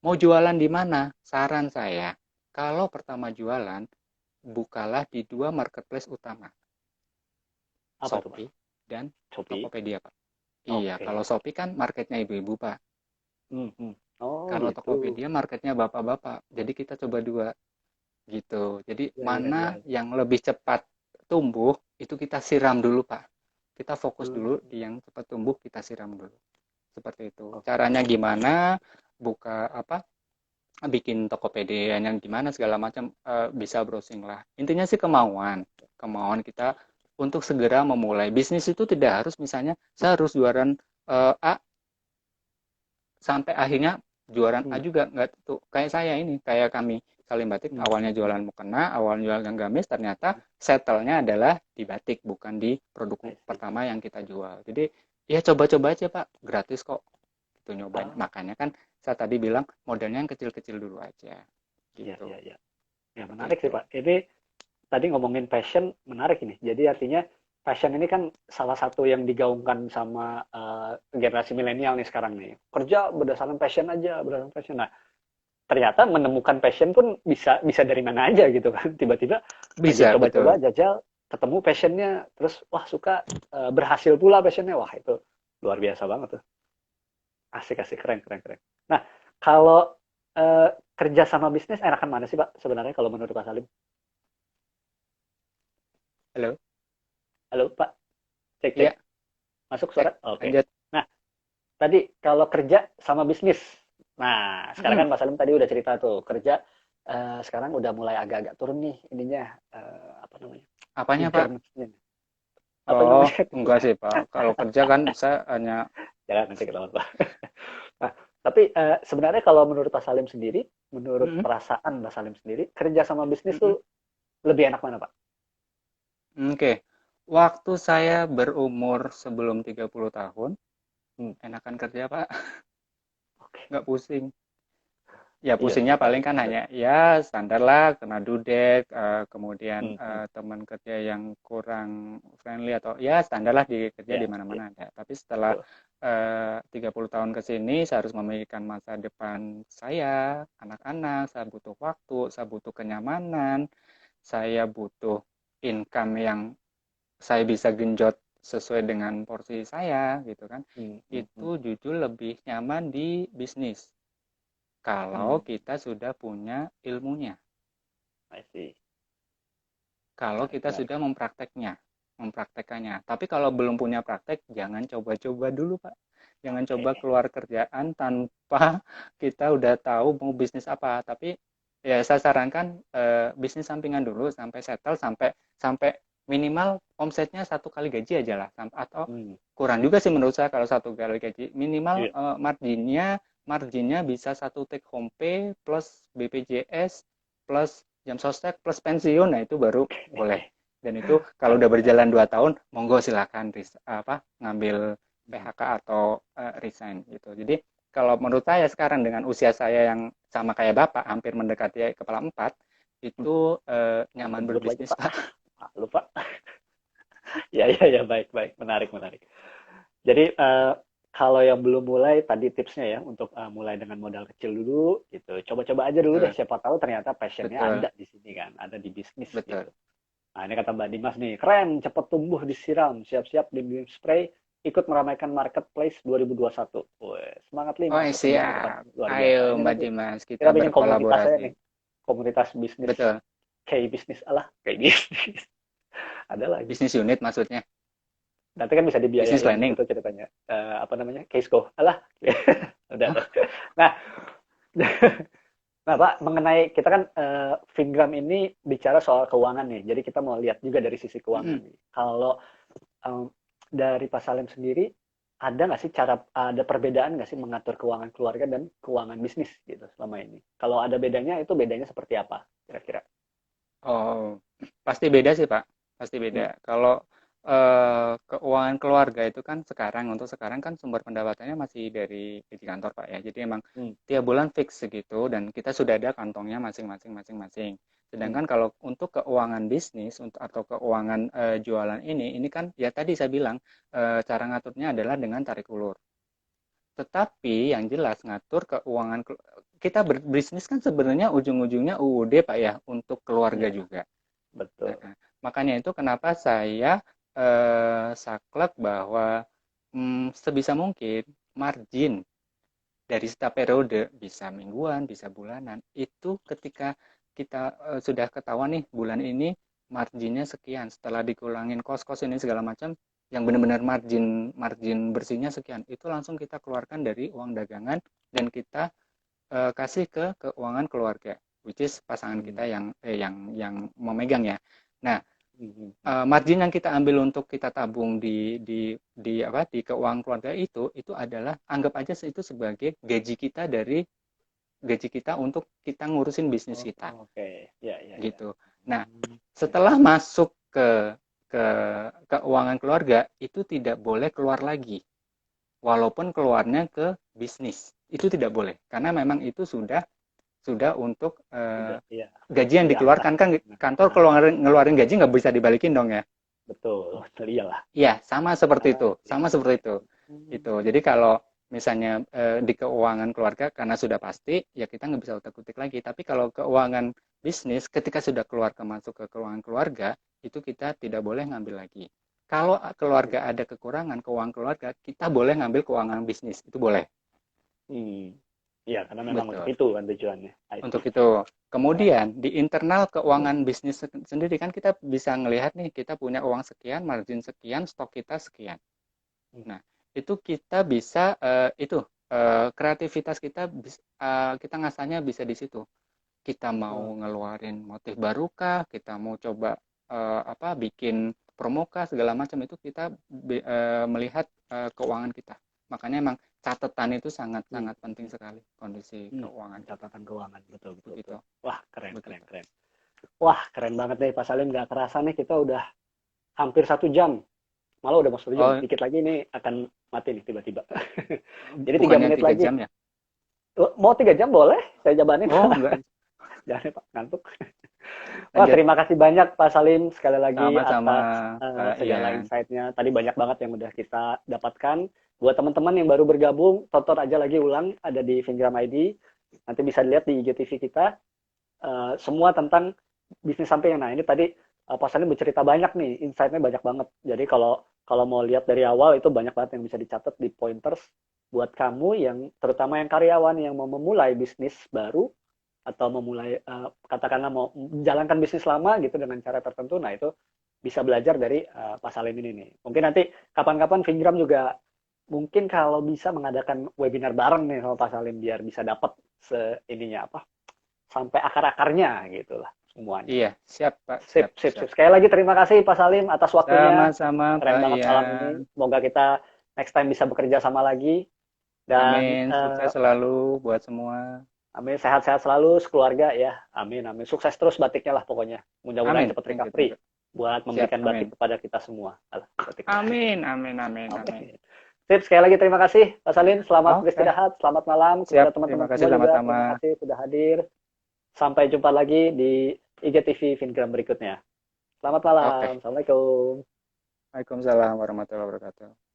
Mau jualan di mana? Saran saya, kalau pertama jualan bukalah di dua marketplace utama,
Apa tuh, Pak?
Shopee dan
Shopee?
Tokopedia, Pak. Iya, kalau
Oke.
Shopee kan marketnya ibu-ibu, Pak.
Hmm. Hmm. Oh,
Kalau
gitu.
Tokopedia marketnya bapak-bapak. Jadi kita coba dua gitu. Jadi
Ya, ya,
mana
ya.
yang lebih cepat tumbuh itu kita siram dulu, Pak. Kita fokus dulu
Hmm.
di yang cepat tumbuh, kita siram dulu. Seperti itu.
Oke.
Caranya gimana? Buka apa? Bikin Tokopedia yang gimana segala macam bisa browsing lah. Intinya sih kemauan. Kemauan kita untuk segera memulai. Bisnis itu tidak harus misalnya saya harus jualan A sampai akhirnya jualan A
Hmm.
juga nggak tuh kayak saya ini kayak kami Salim Batik
Hmm.
awalnya
Hmm. Hmm.
jualan mukena awalnya jualan gamis ternyata settlenya adalah di batik bukan di produk
I see.
pertama yang kita jual jadi ya coba-coba aja Pak gratis kok itu nyobain
Ah,
makanya kan saya tadi bilang modalnya yang kecil-kecil dulu aja
iya,
gitu
iya, iya. Ya,
seperti
menarik sih,
itu
Pak. Ini tadi ngomongin passion, menarik ini. Jadi artinya passion ini kan salah satu yang digaungkan sama generasi milenial nih sekarang nih. Kerja berdasarkan passion aja, berdasarkan passion. Nah, ternyata menemukan passion pun bisa bisa dari mana aja gitu kan. Tiba-tiba lagi
bisa betul
coba-coba jajal, ketemu passionnya, terus wah suka, berhasil pula passionnya, wah itu luar biasa banget tuh. Asik asik, keren keren keren. Nah, kalau kerja sama bisnis enakan mana sih Pak sebenarnya kalau menurut Pak Salim?
Halo,
Halo Pak, cek cek,
iya,
masuk
cek,
suara? Oke.
lanjut.
Nah, tadi kalau kerja sama bisnis. Nah, sekarang
Mm-mm.
kan Pak Salim tadi udah cerita tuh, kerja sekarang udah mulai agak-agak turun nih ininya, apa namanya,
Apanya, Pak?
eagerness-nya. Apa
Oh,
namanya?
enggak sih, Pak. Kalau kerja kan saya hanya
Jangan nanti ketahuan Pak. Nah, tapi sebenarnya kalau menurut Pak Salim sendiri, menurut
mm-mm,
perasaan Pak Salim sendiri, kerja sama bisnis
mm-mm.
tuh lebih enak mana Pak?
Oke. Waktu saya berumur sebelum 30 tahun,
Hmm,
enakan kerja, Pak.
oke.
Nggak pusing. Ya
Iya sih
pusingnya
kalau
paling kan
bener.
hanya ya standar lah kena dudek, kemudian
Hmm.
teman kerja yang kurang friendly atau ya standar lah di kerja di
Ya, ya,
mana-mana ada. Tapi setelah
betul.
30 tahun ke sini saya harus memikirkan masa depan saya, anak-anak, saya butuh waktu, saya butuh kenyamanan, saya butuh income yang saya bisa genjot sesuai dengan porsi saya gitu kan.
Hmm.
Itu jujur lebih nyaman di bisnis kalau
Hmm,
kita sudah punya ilmunya,
I see.
kalau
Menarik,
kita
menarik.
sudah mempraktekannya. Tapi kalau belum punya praktek, jangan coba-coba dulu, Pak. Jangan coba
Oke.
keluar kerjaan tanpa kita udah tahu mau bisnis apa. Tapi ya saya sarankan bisnis sampingan dulu sampai settle, sampai sampai minimal omsetnya 1 kali gaji aja lah. Atau
Hmm,
kurang juga sih menurut saya kalau 1 kali gaji. Minimal
iya.
marginnya bisa 1 take home pay plus BPJS plus jam sostek plus pensiun, nah itu baru boleh. Dan itu kalau udah
Menarik, menarik.
berjalan 2 tahun, monggo silakan ngambil
Hmm.
PHK atau resign gitu. Jadi kalau menurut saya sekarang dengan usia saya yang sama kayak Bapak, hampir mendekati kepala 4,
Hmm.
itu
Jangan
nyaman
sebut lagi
berbisnis,
Pak.
Pak.
Malu Pak. Ya, ya, ya, baik, baik. Menarik, menarik. Jadi kalau yang belum mulai, tadi tipsnya ya untuk mulai dengan modal kecil dulu, gitu. Coba-coba aja dulu deh.
Betul,
Siapa tahu ternyata passionnya
betul,
ada di sini kan, ada di bisnis gitu.
betul.
Nah, ini kata Mbak Dimas nih, keren, cepat tumbuh disiram, siap-siap di BIM Spray, ikut meramaikan marketplace 2021. Wih, semangat nih
Oh,
masuk ke bidang depan,
siap.
luar
Ayo,
biasa. Ini
Mbak
nanti
Dimas, kita
kita bikin komunitas aja
berkolaborasi.
nih, komunitas bisnis,
Betul.
kayak bisnis, alah, kayak bisnis. Ada lagi.
Bisnis unit maksudnya.
Nanti kan bisa
Bisnis
dibiayain
planning.
gitu ceritanya. Apa namanya? Case go. Alah. Udah
Oh,
tuh. Nah, nah Pak, mengenai kita kan Fingram ini bicara soal keuangan nih. Jadi kita mau lihat juga dari sisi keuangan
mm-mm.
nih. Kalau em, dari Pak Salim sendiri, ada nggak sih cara, ada perbedaan nggak sih mengatur keuangan keluarga dan keuangan bisnis gitu selama ini? Kalau ada bedanya, itu bedanya seperti apa kira-kira?
Oh, pasti beda sih, Pak. Pasti
Hmm,
beda. Kalau keuangan keluarga itu kan sekarang, untuk sekarang kan sumber pendapatannya masih dari gaji kantor, Pak ya. Jadi emang
hmm,
tiap bulan fix segitu dan kita sudah ada kantongnya masing-masing masing-masing.
hmm,
Sedangkan kalau untuk keuangan bisnis untuk atau keuangan jualan ini kan ya tadi saya bilang cara ngaturnya adalah dengan tarik ulur. Tetapi yang jelas ngatur keuangan kita berbisnis kan sebenarnya ujung-ujungnya UUD Pak ya untuk keluarga
ya,
juga.
betul.
Nah, makanya itu kenapa saya saklek bahwa sebisa mungkin margin dari setiap periode bisa mingguan, bisa bulanan. Itu ketika kita sudah ketahuan nih bulan ini marginnya sekian, setelah dikurangin kos-kos ini segala macam, yang benar-benar margin margin bersihnya sekian, itu langsung kita keluarkan dari uang dagangan dan kita kasih ke keuangan keluarga, which is pasangan kita
Hmm,
yang memegang ya. Nah,
hmm, hmm, hmm.
margin yang kita ambil untuk kita tabung di keuangan keluarga itu adalah anggap aja itu sebagai gaji kita dari gaji kita untuk kita ngurusin bisnis
Oh,
kita
oke. Ya, ya, ya.
gitu. Nah,
Ya.
setelah masuk ke keuangan keluarga itu tidak boleh keluar lagi walaupun keluarnya ke bisnis. Itu tidak boleh karena memang itu sudah untuk
Sudah, iya.
gaji yang
Diangkat.
dikeluarkan kan
Nah,
kantor
nah,
ngeluarin gaji nggak bisa dibalikin dong ya.
betul. Betul, iyalah.
Iya, sama seperti
Ah,
itu,
iya.
sama seperti itu. Itu.
Hmm,
Jadi kalau misalnya di keuangan keluarga karena sudah pasti, ya kita nggak bisa utak-utik lagi. Tapi kalau keuangan bisnis, ketika sudah keluar ke masuk ke keuangan keluarga, itu kita tidak boleh ngambil lagi. Kalau keluarga ada kekurangan keuangan keluarga, kita boleh ngambil keuangan bisnis, itu boleh.
Hmm. Iya, karena memang untuk
Betul.
itu kan tujuannya. I
Untuk
see.
itu.
Keren.
Kemudian di internal keuangan bisnis sendiri kan kita bisa ngelihat nih, kita punya uang sekian, margin sekian, stok kita sekian.
Hmm.
Nah, itu kita bisa kreativitas kita kita ngasahnya bisa di situ. Kita mau ngeluarin motif baru kah, kita mau coba bikin promo kah, segala macam itu kita melihat keuangan kita. Makanya emang catatan itu sangat-sangat penting sekali kondisi keuangan kita.
Catatan keuangan, betul, betul, betul.
Begitu.
Wah, keren, keren,
Begitu.
keren. Wah, keren banget deh Pak Salim. Nggak kerasa nih kita udah hampir 1 jam. Malah udah mau 1 jam.
Oh,
Dikit lagi ini akan mati nih tiba-tiba. Jadi tiga
bukannya
menit
tiga
lagi.
jam ya?
Mau 3 jam boleh? Saya jabanin.
Oh, enggak.
Jangan ya, Pak, ngantuk. Wah,
Lanjut.
terima kasih banyak Pak Salim sekali lagi
Sama-sama,
atas
Kak
segala
Ian.
insight-nya. Tadi banyak banget yang udah kita dapatkan. Buat teman-teman yang baru bergabung, tonton aja lagi ulang ada di Fingram ID. Nanti bisa dilihat di IGTV kita semua tentang bisnis sampingan. Nah, ini tadi Pak Salim bercerita banyak nih, insight-nya banyak banget. Jadi kalau kalau mau lihat dari awal itu banyak banget yang bisa dicatat di pointers buat kamu yang terutama yang karyawan yang mau memulai bisnis baru atau memulai katakanlah mau menjalankan bisnis lama gitu dengan cara tertentu. Nah, itu bisa belajar dari Pak Salim ini nih. Mungkin nanti kapan-kapan Fingram juga mungkin kalau bisa mengadakan webinar bareng nih sama Pak Salim biar bisa dapat ininya apa sampai akar-akarnya gitu lah semuanya.
Iya, siap, Pak.
Sip,
Siap,
sip,
siap.
sip. Sekali lagi terima kasih Pak Salim atas waktunya.
Sama-sama,
Keren
Pak
banget malam ini.
Ian.
Semoga kita next time bisa bekerja sama lagi. Dan
Amin. Sukses selalu buat semua.
amin sehat-sehat selalu sekeluarga ya. Amin, amin. Sukses terus batiknya lah pokoknya. Mudah-mudahan
Amin.
cepat
Thank you,
recovery
thank you.
buat
Siap,
memberikan
amin.
batik kepada kita semua. Alah, batik.
Amin, amin, amin, amin.
Amin. Sip, sekali lagi terima kasih Pak Salim. Selamat
Oke,
beristirahat. Selamat malam
siap.
kepada
Terima
teman-teman
kasih
semua juga.
sama-sama.
Terima kasih sudah hadir. Sampai jumpa lagi di IGTV Fingram berikutnya. Selamat
Oke.
malam. Assalamualaikum.
Waalaikumsalam warahmatullahi wabarakatuh.